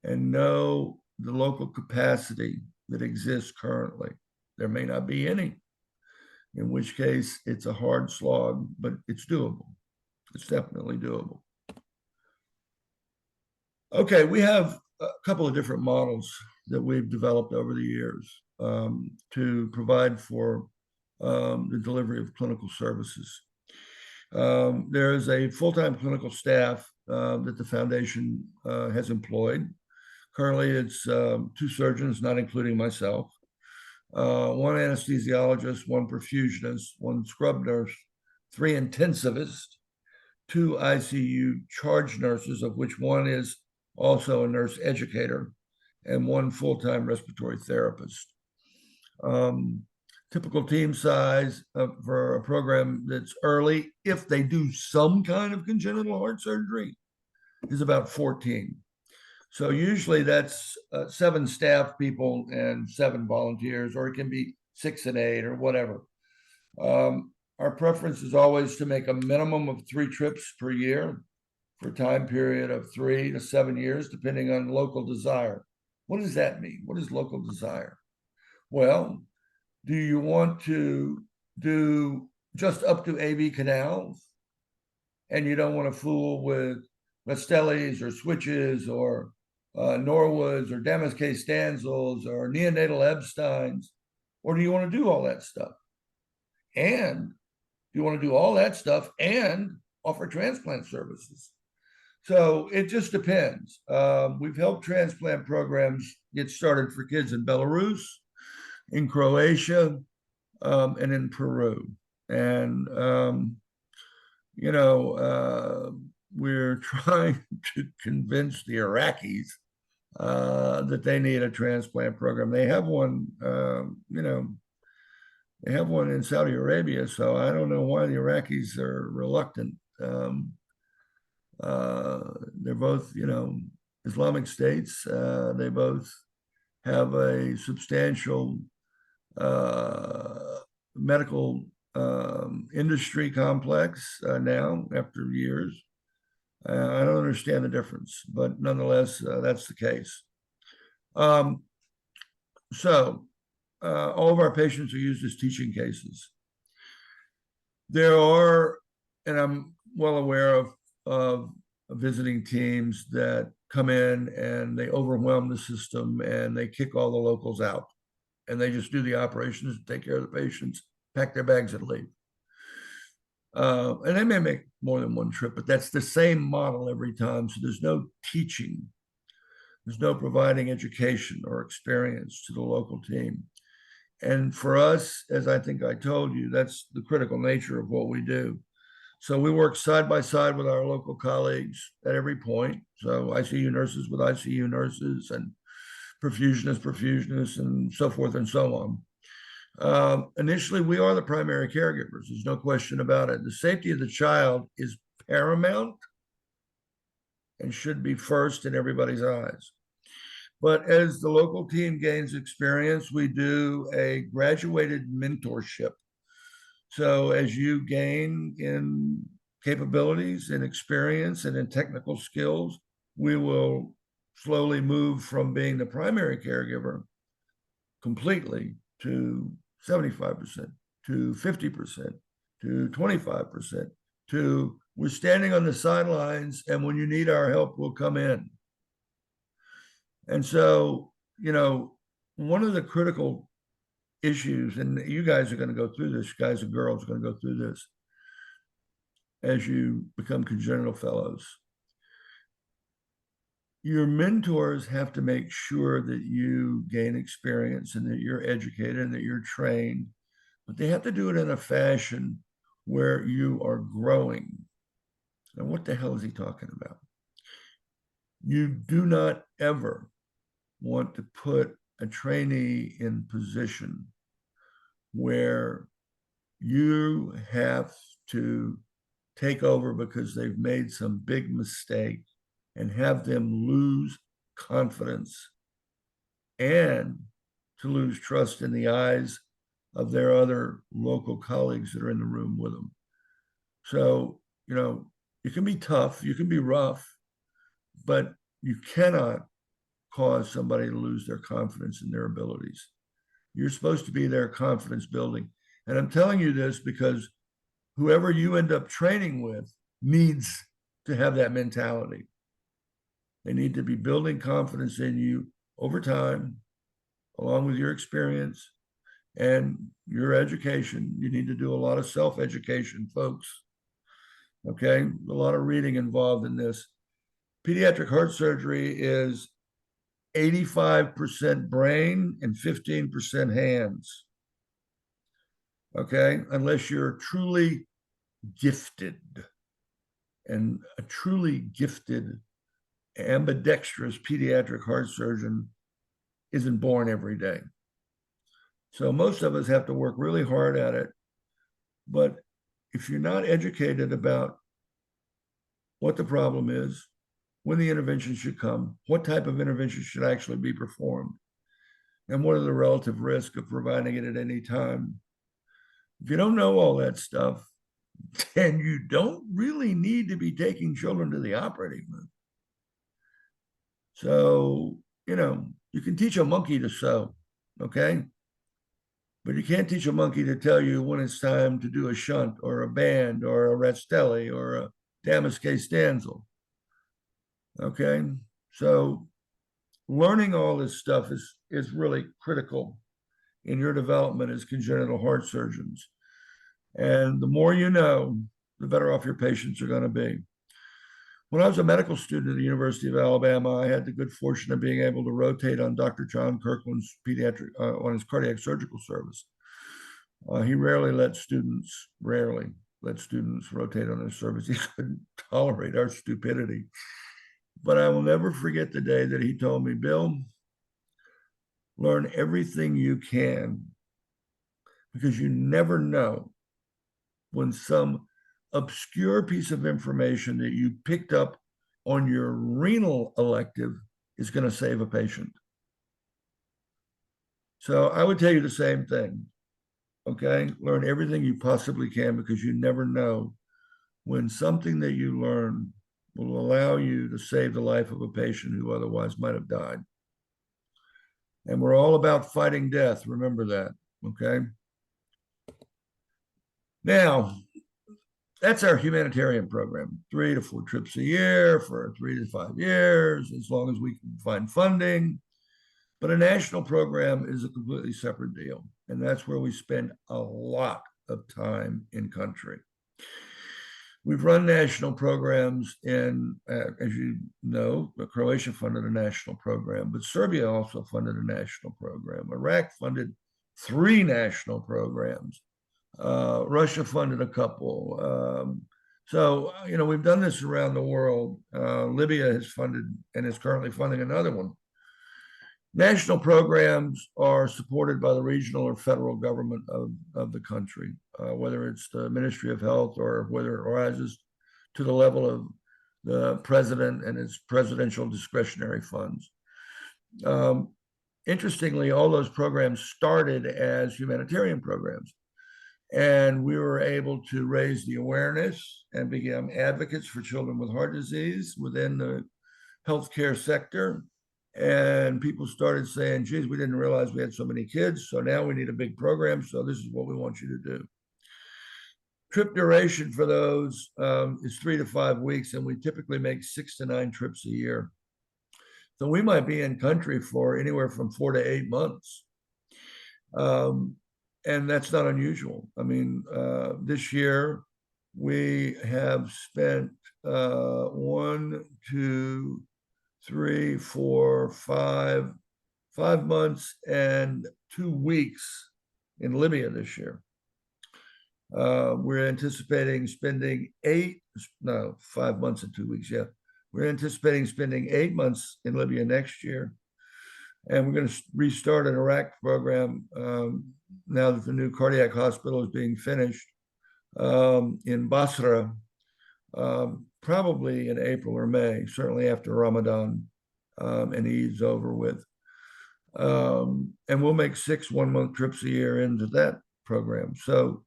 and know the local capacity that exists currently. There may not be any, in which case it's a hard slog, but it's doable. It's definitely doable. Okay, we have a couple of different models that we've developed over the years to provide for the delivery of clinical services. There is a full-time clinical staff that the foundation has employed. Currently, it's 2 surgeons, not including myself, 1 anesthesiologist, 1 perfusionist, 1 scrub nurse, 3 intensivists, 2 ICU charge nurses, of which 1 is also a nurse educator, and 1 full-time respiratory therapist. Typical team size for a program that's early, if they do some kind of congenital heart surgery, is about 14. So usually that's 7 staff people and 7 volunteers, or it can be 6 and 8 or whatever. Our preference is always to make a minimum of 3 trips per year for a time period of 3 to 7 years, depending on local desire. What does that mean? What is local desire? Well, do you want to do just up to AV canals, and you don't want to fool with Rastellis or switches or Norwoods or Damask Stanzels or neonatal Epsteins? Or do you want to do all that stuff? And do you want to do all that stuff and offer transplant services? So it just depends. We've helped transplant programs get started for kids in Belarus, in Croatia, and in Peru. And, we're trying to convince the Iraqis that they need a transplant program. They have one, they have one in Saudi Arabia, so I don't know why the Iraqis are reluctant. They're both, Islamic states. They both have a substantial medical industry complex now after years. I don't understand the difference, but nonetheless, that's the case. So all of our patients are used as teaching cases. There are, and I'm well aware of visiting teams that come in and they overwhelm the system and they kick all the locals out and they just do the operations, take care of the patients, pack their bags and leave. And they may make more than 1 trip, but that's the same model every time. So there's no teaching. There's no providing education or experience to the local team. And for us, as I think I told you, that's the critical nature of what we do. So we work side by side with our local colleagues at every point. So ICU nurses with ICU nurses and perfusionists, and so forth and so on. Initially, we are the primary caregivers. There's no question about it. The safety of the child is paramount and should be first in everybody's eyes. But as the local team gains experience, we do a graduated mentorship. So as you gain in capabilities and experience and in technical skills, we will slowly move from being the primary caregiver completely to 75%, to 50%, to 25%, to we're standing on the sidelines, and when you need our help, we'll come in. And so, one of the critical issues, and you guys are going to go through this, guys and girls are going to go through this as you become congenital fellows. Your mentors have to make sure that you gain experience and that you're educated and that you're trained, but they have to do it in a fashion where you are growing. And what the hell is he talking about? You do not ever want to put a trainee in position where you have to take over because they've made some big mistake and have them lose confidence and to lose trust in the eyes of their other local colleagues that are in the room with them. So, you know, you can be tough, you can be rough, but you cannot cause somebody to lose their confidence in their abilities. You're supposed to be their confidence building. And I'm telling you this because whoever you end up training with needs to have that mentality. They need to be building confidence in you over time, along with your experience and your education. You need to do a lot of self-education, folks. Okay, a lot of reading involved in this. Pediatric heart surgery is 85% brain and 15% hands. Okay, unless you're truly gifted, and a truly gifted ambidextrous pediatric heart surgeon isn't born every day. So most of us have to work really hard at it. But if you're not educated about what the problem is, when the intervention should come, what type of intervention should actually be performed, and what are the relative risks of providing it at any time, if you don't know all that stuff, then you don't really need to be taking children to the operating room. So, you know, you can teach a monkey to sew, okay? But you can't teach a monkey to tell you when it's time to do a shunt or a band or a Rastelli or a Damaske Stanzel, okay? So learning all this stuff is really critical in your development as congenital heart surgeons. And the more you know, the better off your patients are going to be. When I was a medical student at the University of Alabama, I had the good fortune of being able to rotate on Dr. John Kirkland's on his cardiac surgical service. He rarely let students rotate on his service. He couldn't tolerate our stupidity. But I will never forget the day that he told me, Bill, learn everything you can, because you never know when some obscure piece of information that you picked up on your renal elective is going to save a patient. So I would tell you the same thing, okay? Learn everything you possibly can, because you never know when something that you learn will allow you to save the life of a patient who otherwise might have died. And we're all about fighting death, remember that, okay? Now, that's our humanitarian program, 3 to 4 trips a year for 3 to 5 years, as long as we can find funding. But a national program is a completely separate deal. And that's where we spend a lot of time in country. We've run national programs in, as you know, Croatia funded a national program, but Serbia also funded a national program. Iraq funded 3 national programs. Russia funded a couple. So, you know, we've done this around the world. Libya has funded and is currently funding another one. National programs are supported by the regional or federal government of the country, whether it's the Ministry of Health or whether it rises to the level of the president and its presidential discretionary funds. Interestingly, all those programs started as humanitarian programs. And we were able to raise the awareness and become advocates for children with heart disease within the healthcare sector. And people started saying, geez, we didn't realize we had so many kids. So now we need a big program. So this is what we want you to do. Trip duration for those is 3 to 5 weeks. And we typically make 6 to 9 trips a year. So we might be in country for anywhere from 4 to 8 months. And that's not unusual. I mean, this year we have spent 1, 2, 3, 4, 5 months and 2 weeks in Libya this year. We're anticipating spending 5 months and 2 weeks. Yeah, we're anticipating spending 8 months in Libya next year. And we're going to restart an Iraq program now that the new cardiac hospital is being finished in Basra, probably in April or May, certainly after Ramadan and Eid's over with. And we'll make 6 one-month trips a year into that program. So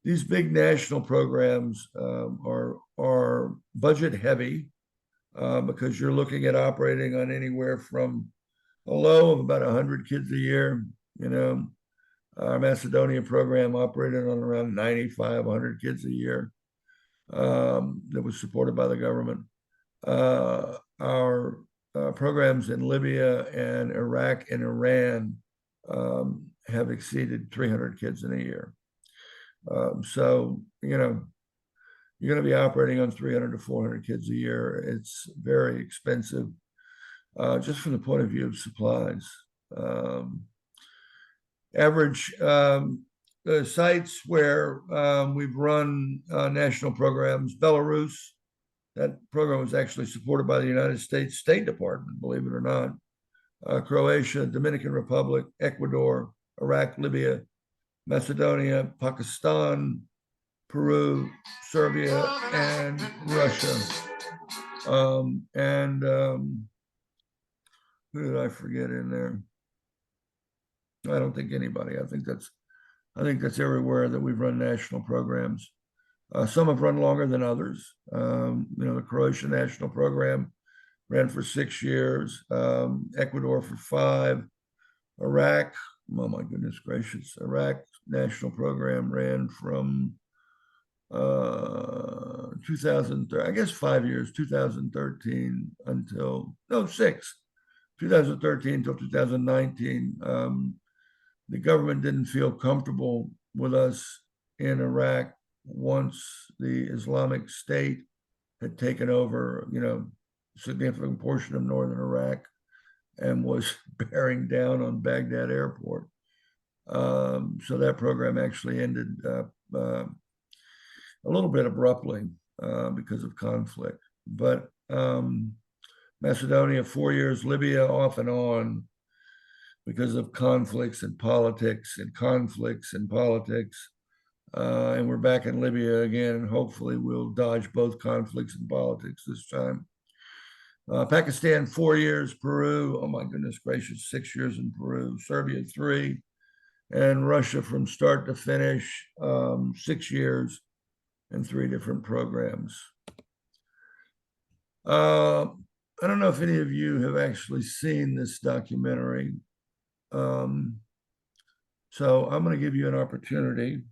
these big national programs are budget heavy because you're looking at operating on anywhere from a low of about 100 kids a year. You know, our Macedonia program operated on around 95, 100 kids a year that was supported by the government. Our programs in Libya and Iraq and Iran have exceeded 300 kids in a year. So, you know, you're going to be operating on 300 to 400 kids a year. It's very expensive, just from the point of view of supplies. Average sites where we've run national programs, Belarus, that program was actually supported by the United States State Department, believe it or not. Croatia, Dominican Republic, Ecuador, Iraq, Libya, Macedonia, Pakistan, Peru, Serbia, and Russia. Who did I forget in there? I don't think anybody. I think that's everywhere that we've run national programs. Some have run longer than others. You know, the Croatian national program ran for 6 years, Ecuador for 5, Iraq, oh my goodness gracious, Iraq national program ran from 2003, I guess 5 years, 2013 until, no, 6, 2013 until 2019. The government didn't feel comfortable with us in Iraq once the Islamic State had taken over, you know, a significant portion of northern Iraq and was bearing down on Baghdad airport. So that program actually ended a little bit abruptly because of conflict. But Macedonia, 4 years, Libya off and on because of conflicts and politics and conflicts and politics. And we're back in Libya again, and hopefully we'll dodge both conflicts and politics this time. Pakistan, 4 years, Peru, oh my goodness gracious, 6 years in Peru, Serbia, 3, and Russia from start to finish, 6 years and 3 different programs. I don't know if any of you have actually seen this documentary. So I'm going to give you an opportunity.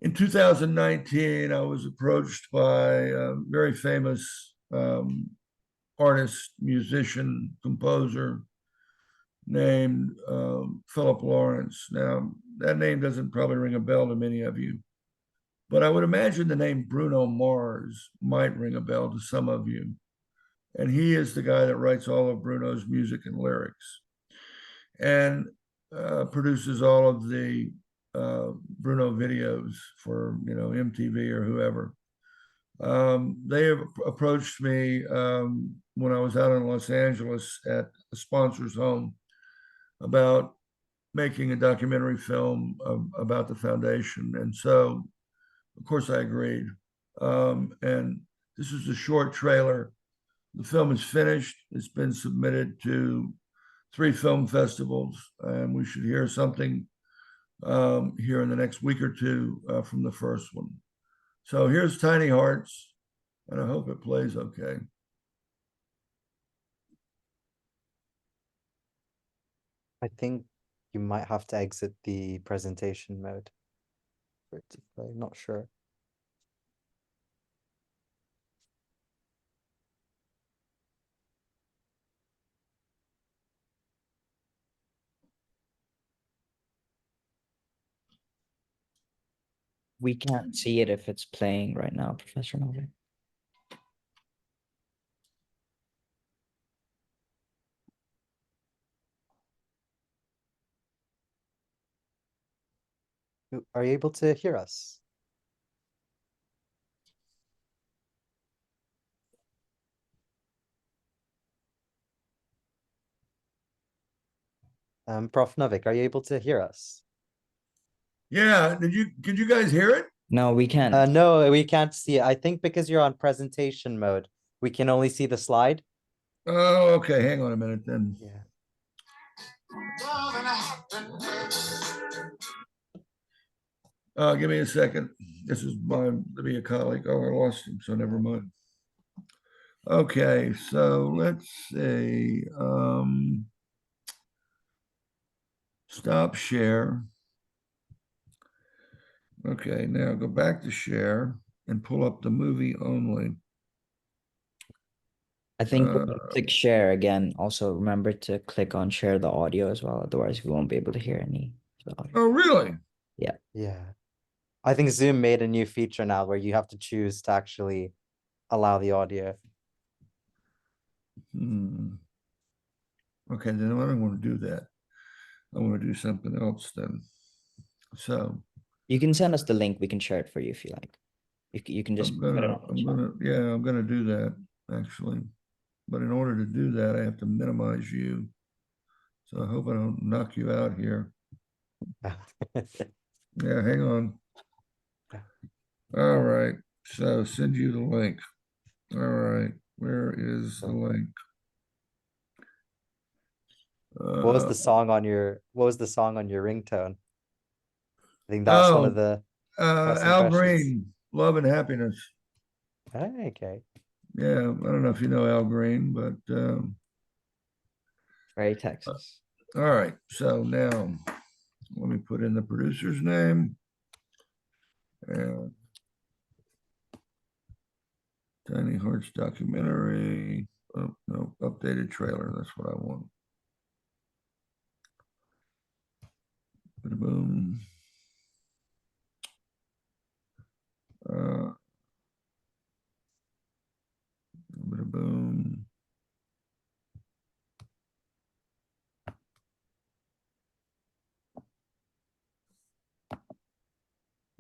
In 2019, I was approached by a very famous artist, musician, composer named Philip Lawrence. Now, that name doesn't probably ring a bell to many of you, but I would imagine the name Bruno Mars might ring a bell to some of you. And he is the guy that writes all of Bruno's music and lyrics and produces all of the Bruno videos for, you know, MTV or whoever. They have approached me when I was out in Los Angeles at a sponsor's home about making a documentary film about the foundation. And so, of course, I agreed. And this is a short trailer. The film is finished. It's been submitted to 3 film festivals, and we should hear something here in the next week or 2 from the first one. So here's Tiny Hearts, and I hope it plays okay. I think you might have to exit the presentation mode for it to play. Not sure. We can't see it if it's playing right now, Professor Novick. Are you able to hear us? Prof. Novick, are you able to hear us? Yeah, could you guys hear it? No, we can't. No, we can't see it. I think because you're on presentation mode, we can only see the slide. Oh, okay. Hang on a minute then. Yeah. Give me a second. This is mine to be a colleague. Oh, I lost him, so never mind. Okay, so let's say stop share. Okay, now go back to share and pull up the movie only. I think when you click share again, also remember to click on share the audio as well. Otherwise, we won't be able to hear any of the audio. Oh, really? Yeah. I think Zoom made a new feature now where you have to choose to actually allow the audio. Okay, then I don't want to do that. I want to do something else then. So You can send us the link. We can share it for you if you like. You can just put it on the chat. I'm gonna do that actually. But in order to do that, I have to minimize you. So I hope I don't knock you out here. Yeah, hang on. All right, so send you the link. All right, where is the link? What was the song on your ringtone? I think that's one of the pressing Al questions. Green, Love and Happiness. Okay. Yeah, I don't know if you know Al Green, but Very Texas. all right. So now let me put in the producer's name. And Tiny Hearts documentary. Oh, no, updated trailer. That's what I want. Boom. Boom.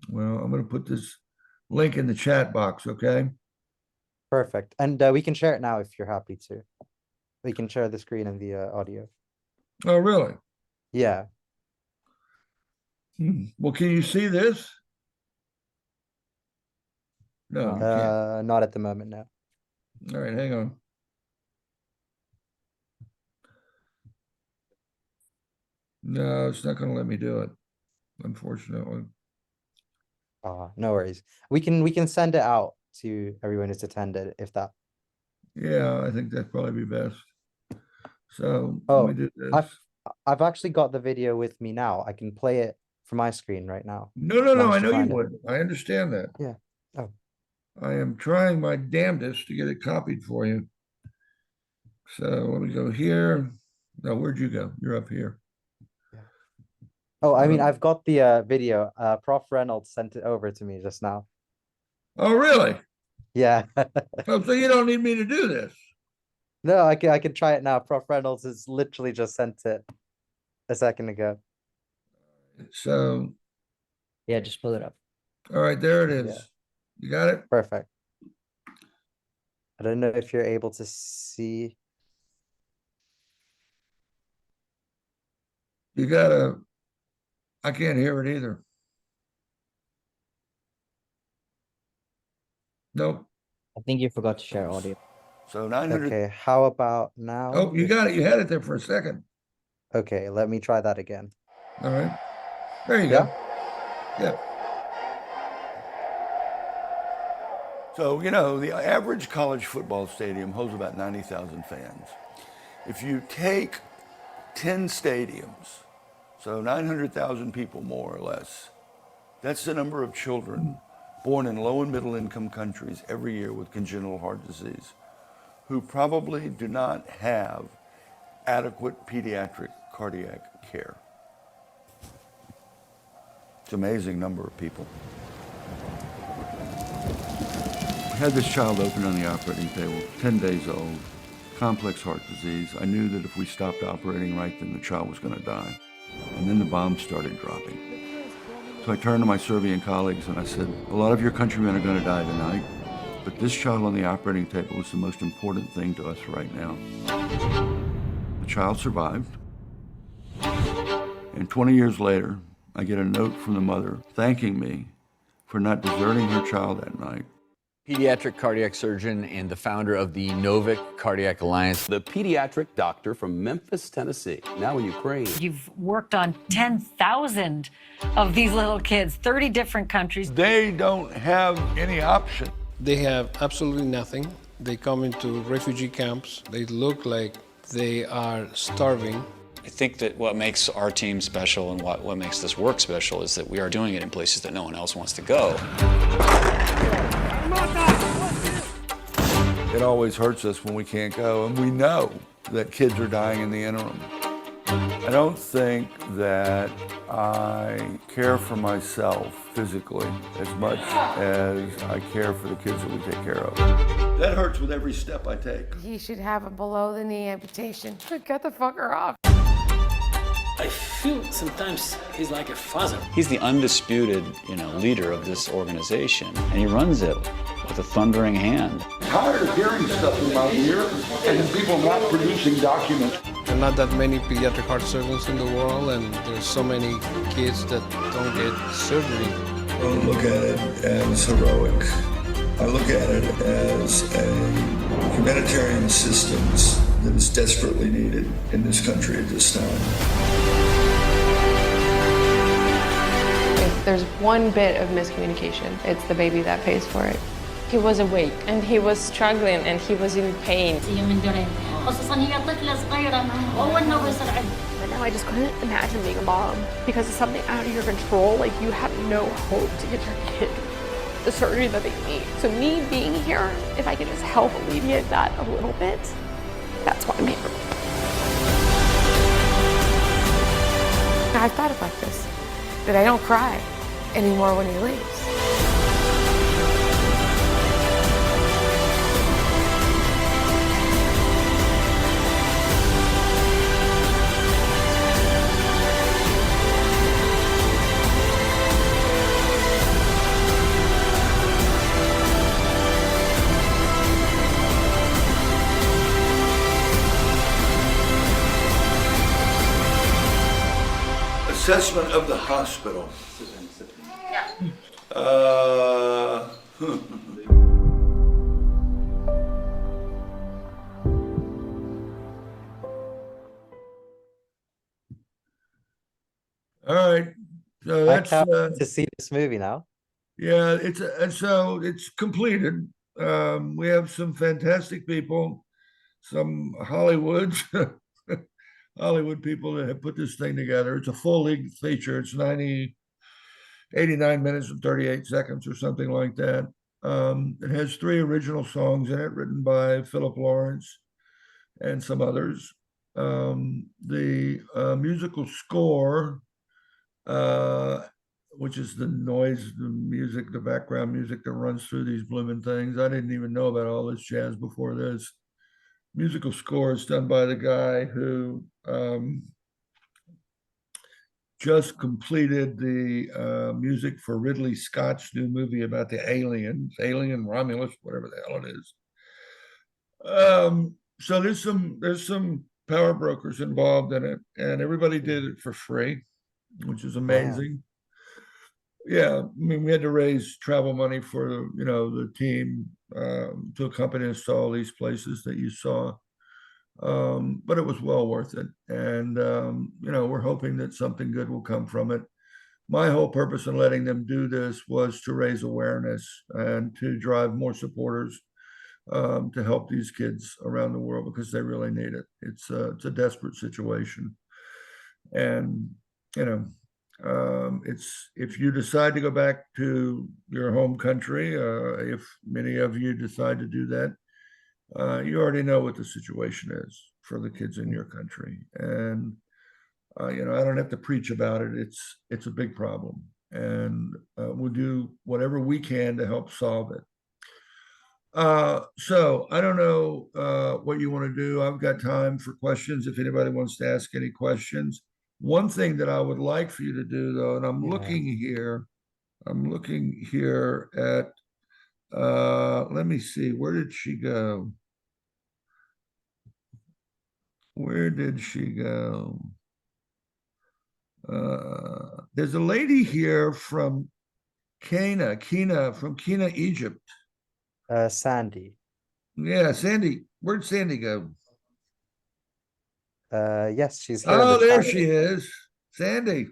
Well, I'm going to put this link in the chat box, okay? Perfect. And we can share it now if you're happy to. We can share the screen and the audio. Oh, really? Yeah. Well, can you see this? No, you can't. Not at the moment, no. All right, hang on. No, it's not going to let me do it, unfortunately. No worries. We can send it out to everyone who's attended if that. Yeah, I think that'd probably be best. So let me do this. I've actually got the video with me now. I can play it from my screen right now. No, I know you would. I understand that. Yeah. Oh. I am trying my damnedest to get it copied for you. So let me go here. No, where'd you go? You're up here. Yeah. Oh, I mean, I've got the video. Prof. Reynolds sent it over to me just now. Oh, really? Yeah. Oh, so you don't need me to do this? No, I can try it now. Prof. Reynolds has literally just sent it a second ago. So yeah, just pull it up. All right, there it is. Yeah. You got it? Perfect. I don't know if you're able to see. I can't hear it either. Nope. I think you forgot to share audio. So 900. Okay, how about now? Oh, you got it. You had it there for a second. Okay, let me try that again. All right. There you Yeah? go. Yeah. So, the average college football stadium holds about 90,000 fans. If you take 10 stadiums, so 900,000 people more or less, that's the number of children born in low and middle income countries every year with congenital heart disease who probably do not have adequate pediatric cardiac care. It's an amazing number of people. I had this child open on the operating table, 10 days old, complex heart disease. I knew that if we stopped operating right, then the child was going to die. And then the bombs started dropping. So I turned to my Serbian colleagues and I said, a lot of your countrymen are going to die tonight, but this child on the operating table is the most important thing to us right now. The child survived. And 20 years later, I get a note from the mother thanking me for not deserting her child that night. Pediatric cardiac surgeon and the founder of the Novick Cardiac Alliance. The pediatric doctor from Memphis, Tennessee, now in Ukraine. You've worked on 10,000 of these little kids, 30 different countries. They don't have any option. They have absolutely nothing. They come into refugee camps. They look like they are starving. I think that what makes our team special and what makes this work special is that we are doing it in places that no one else wants to go. It always hurts us when we can't go, and we know that kids are dying in the interim. I don't think that I care for myself physically as much as I care for the kids that we take care of. That hurts with every step I take. He should have a below-the-knee amputation. Get the fucker off. I feel sometimes he's like a father. He's the undisputed, leader of this organization, and he runs it with a thundering hand. Tired of hearing stuff in my ear and people not producing documents. There are not that many pediatric heart surgeons in the world, and there's so many kids that don't get surgery. I don't look at it as heroic. I look at it as a humanitarian assistance that is desperately needed in this country at this time. If there's one bit of miscommunication, it's the baby that pays for it. He was awake and he was struggling and he was in pain. But now I just couldn't imagine being a mom because it's something out of your control. Like, you have no hope to get your kid the surgery that they need. So me being here, if I can just help alleviate that a little bit, that's why I'm here. I've thought about this, that I don't cry anymore when he leaves. Assessment of the hospital. All right. So that's to see this movie now. Yeah, it's completed. We have some fantastic people, some Hollywood people that have put this thing together. It's a full-length feature. It's 89 minutes and 38 seconds or something like that. It has 3 original songs in it, written by Philip Lawrence and some others. The musical score, which is the noise, the music, the background music that runs through these blooming things. I didn't even know about all this jazz before this. Musical score is done by the guy who just completed the music for Ridley Scott's new movie about the aliens, Alien Romulus, whatever the hell it is. So there's some power brokers involved in it, and everybody did it for free, which is amazing. Yeah, I mean, we had to raise travel money for the team to accompany us to all these places that you saw. But it was well worth it. And, we're hoping that something good will come from it. My whole purpose in letting them do this was to raise awareness and to drive more supporters to help these kids around the world because they really need it. It's a desperate situation. And, it's if you decide to go back to your home country, if many of you decide to do that, you already know what the situation is for the kids in your country. And, I don't have to preach about it. It's a big problem. And we'll do whatever we can to help solve it. So I don't know what you want to do. I've got time for questions if anybody wants to ask any questions. One thing that I would like for you to do, though, and I'm looking here at, let me see, where did she go? Where did she go? There's a lady here from Kenya, Egypt. Sandy. Yeah, Sandy. Where'd Sandy go? Yes, she's here. Oh, there she is. Sandy.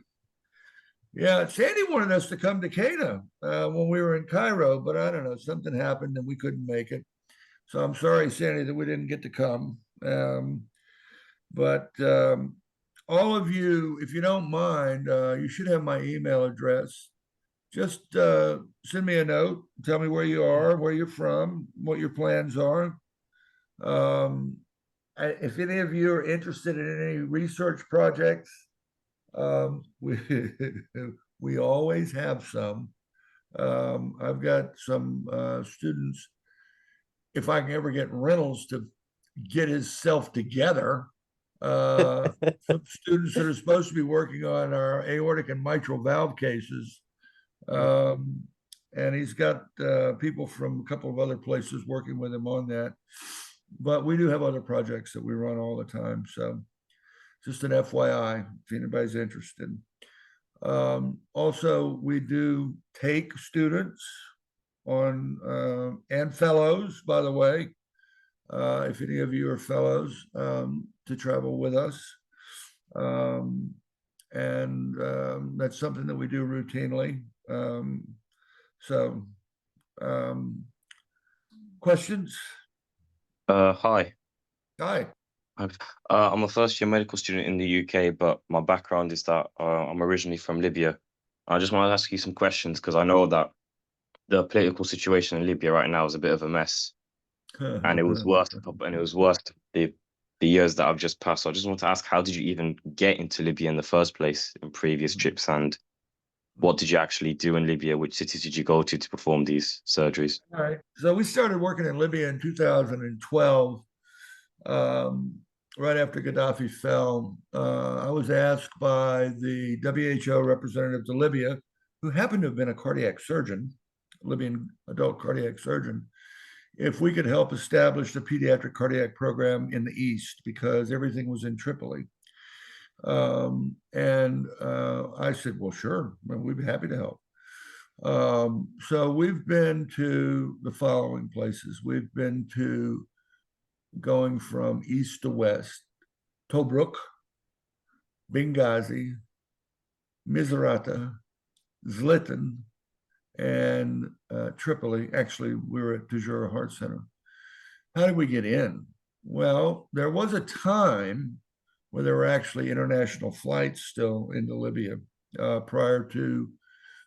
Yeah, Sandy wanted us to come to Kenya when we were in Cairo, but I don't know, something happened and we couldn't make it. So I'm sorry, Sandy, that we didn't get to come. But all of you, if you don't mind, you should have my email address. Just send me a note, tell me where you are, where you're from, what your plans are. If any of you are interested in any research projects, we always have some. I've got some students, if I can ever get Reynolds to get himself together, some students that are supposed to be working on our aortic and mitral valve cases. And he's got people from a couple of other places working with him on that. But we do have other projects that we run all the time. So just an FYI, if anybody's interested. Also, we do take students on and fellows, by the way, if any of you are fellows, to travel with us. That's something that we do routinely. Questions? Hi. Hi. I'm a first-year medical student in the UK, but my background is that I'm originally from Libya. I just want to ask you some questions because I know that the political situation in Libya right now is a bit of a mess, and it was worse. The years that I've just passed. So I just want to ask, how did you even get into Libya in the first place in previous trips, and what did you actually do in Libya? Which cities did you go to perform these surgeries? All right. So we started working in Libya in 2012, right after Gaddafi fell. I was asked by the WHO representative to Libya, who happened to have been a cardiac surgeon, Libyan adult cardiac surgeon, if we could help establish the pediatric cardiac program in the East, because everything was in Tripoli. I said, well, sure, we'd be happy to help. So we've been to the following places. We've been to, going from east to west, Tobruk, Benghazi, Misrata, Zliten, and Tripoli. Actually, we were at Tajura Heart Center. How did we get in? Well, there was a time where there were actually international flights still into Libya prior to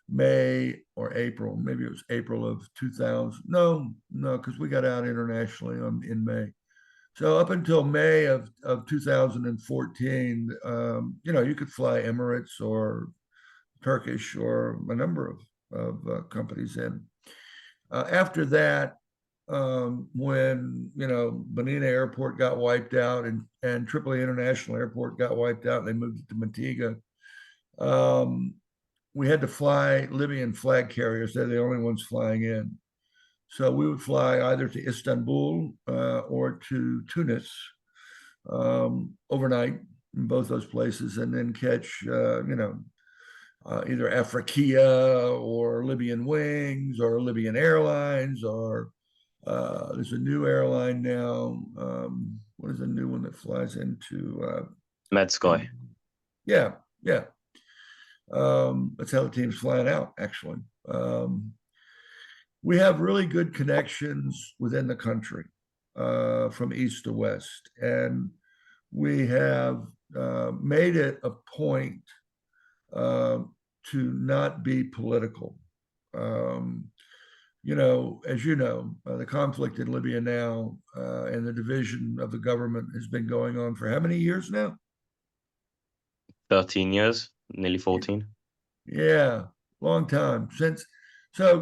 May or April. Maybe it was April of 2000. No, because we got out internationally in May. So up until May of 2014, you could fly Emirates or Turkish or a number of companies in. After that, when Benina Airport got wiped out and Tripoli International Airport got wiped out, and they moved it to Mantiga, we had to fly Libyan flag carriers. They're the only ones flying in. So we would fly either to Istanbul or to Tunis overnight in both those places, and then catch either Afrikia or Libyan Wings or Libyan Airlines, or there's a new airline now. What is the new one that flies into MedSky? Yeah. That's how the team's flying out, actually. We have really good connections within the country from east to west, and we have made it a point to not be political. As you know, the conflict in Libya now and the division of the government has been going on for how many years now? 13 years, nearly 14. Yeah, long time since. So,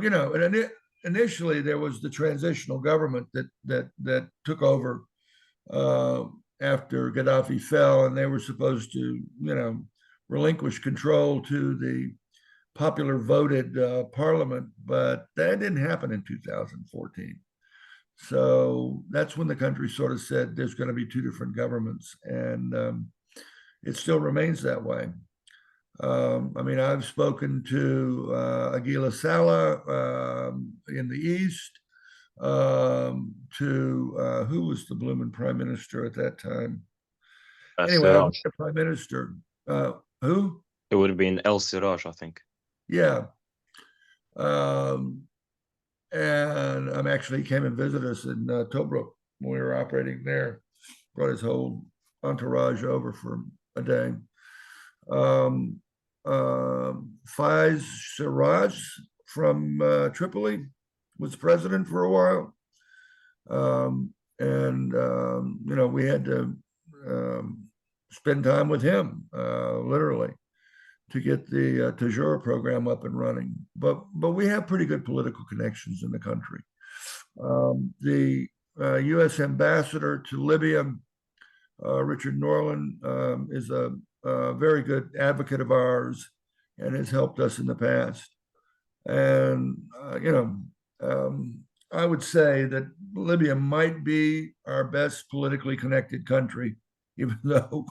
initially there was the transitional government that took over after Gaddafi fell, and they were supposed to, relinquish control to the popular voted parliament, but that didn't happen in 2014. So that's when the country sort of said there's going to be two different governments, and it still remains that way. I mean, I've spoken to Aguila Sala in the East, to who was the blooming prime minister at that time? Anyway, I was the prime minister. Who? It would have been El Siraj, I think. Yeah. And actually came and visited us in Tobruk when we were operating there. Brought his whole entourage over for a day. Faiz Siraj from Tripoli was president for a while. You know, we had to spend time with him, literally, to get the Tajura program up and running. But we have pretty good political connections in the country. The U.S. ambassador to Libya, Richard Norland, is a very good advocate of ours and has helped us in the past. And, you know, I would say that Libya might be our best politically connected country, even though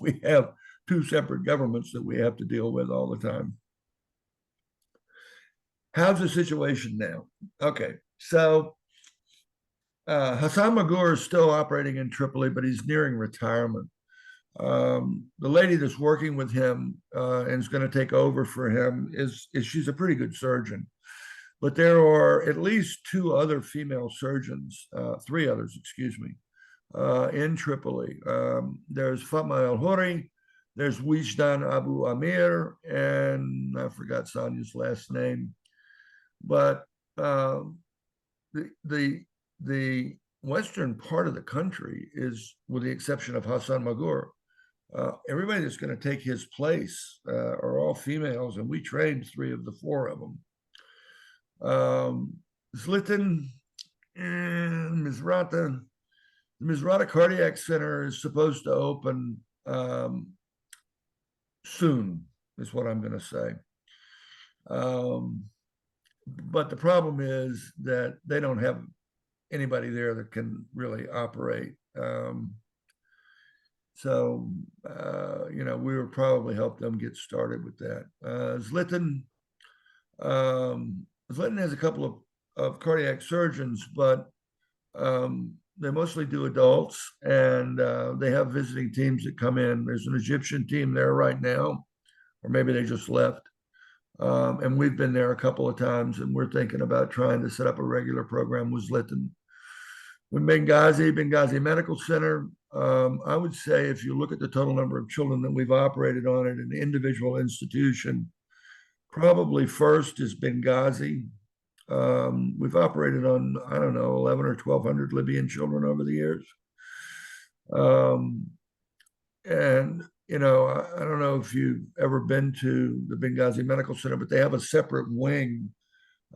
we have two separate governments that we have to deal with all the time. How's the situation now? Okay, so Hassan Magour is still operating in Tripoli, but he's nearing retirement. The lady that's working with him and is going to take over for him she's a pretty good surgeon. But there are at least two other female surgeons, three others, excuse me, in Tripoli. There's Fatma El-Houri, there's Wijdan Abu Amir, and I forgot Sonia's last name. But the western part of the country is, with the exception of Hassan Magour, everybody that's going to take his place are all females, and we trained three of the four of them. Zliten and Misrata. The Misrata Cardiac Center is supposed to open soon, is what I'm going to say. But the problem is that they don't have anybody there that can really operate. So, you know, we will probably help them get started with that. Zliten has a couple of cardiac surgeons, but they mostly do adults, and they have visiting teams that come in. There's an Egyptian team there right now, or maybe they just left. And we've been there a couple of times, and we're thinking about trying to set up a regular program with Zliten. With Benghazi Medical Center, I would say if you look at the total number of children that we've operated on at an individual institution, probably first is Benghazi. We've operated on, I don't know, 11 or 1,200 Libyan children over the years. And, you know, I don't know if you've ever been to the Benghazi Medical Center, but they have a separate wing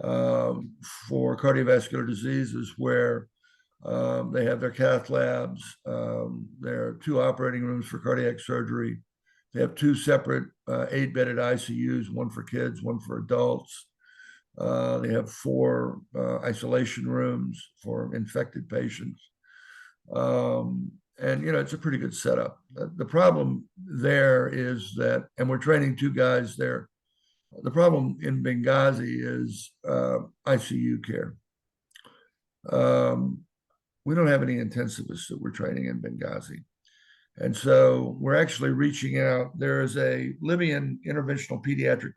for cardiovascular diseases where they have their cath labs. There are two operating rooms for cardiac surgery. They have two separate 8-bedded ICUs, one for kids, one for adults. They have 4 isolation rooms for infected patients. And, you know, it's a pretty good setup. The problem there is that, and we're training 2 guys there. The problem in Benghazi is ICU care. We don't have any intensivists that we're training in Benghazi. And so we're actually reaching out. There is a Libyan interventional pediatric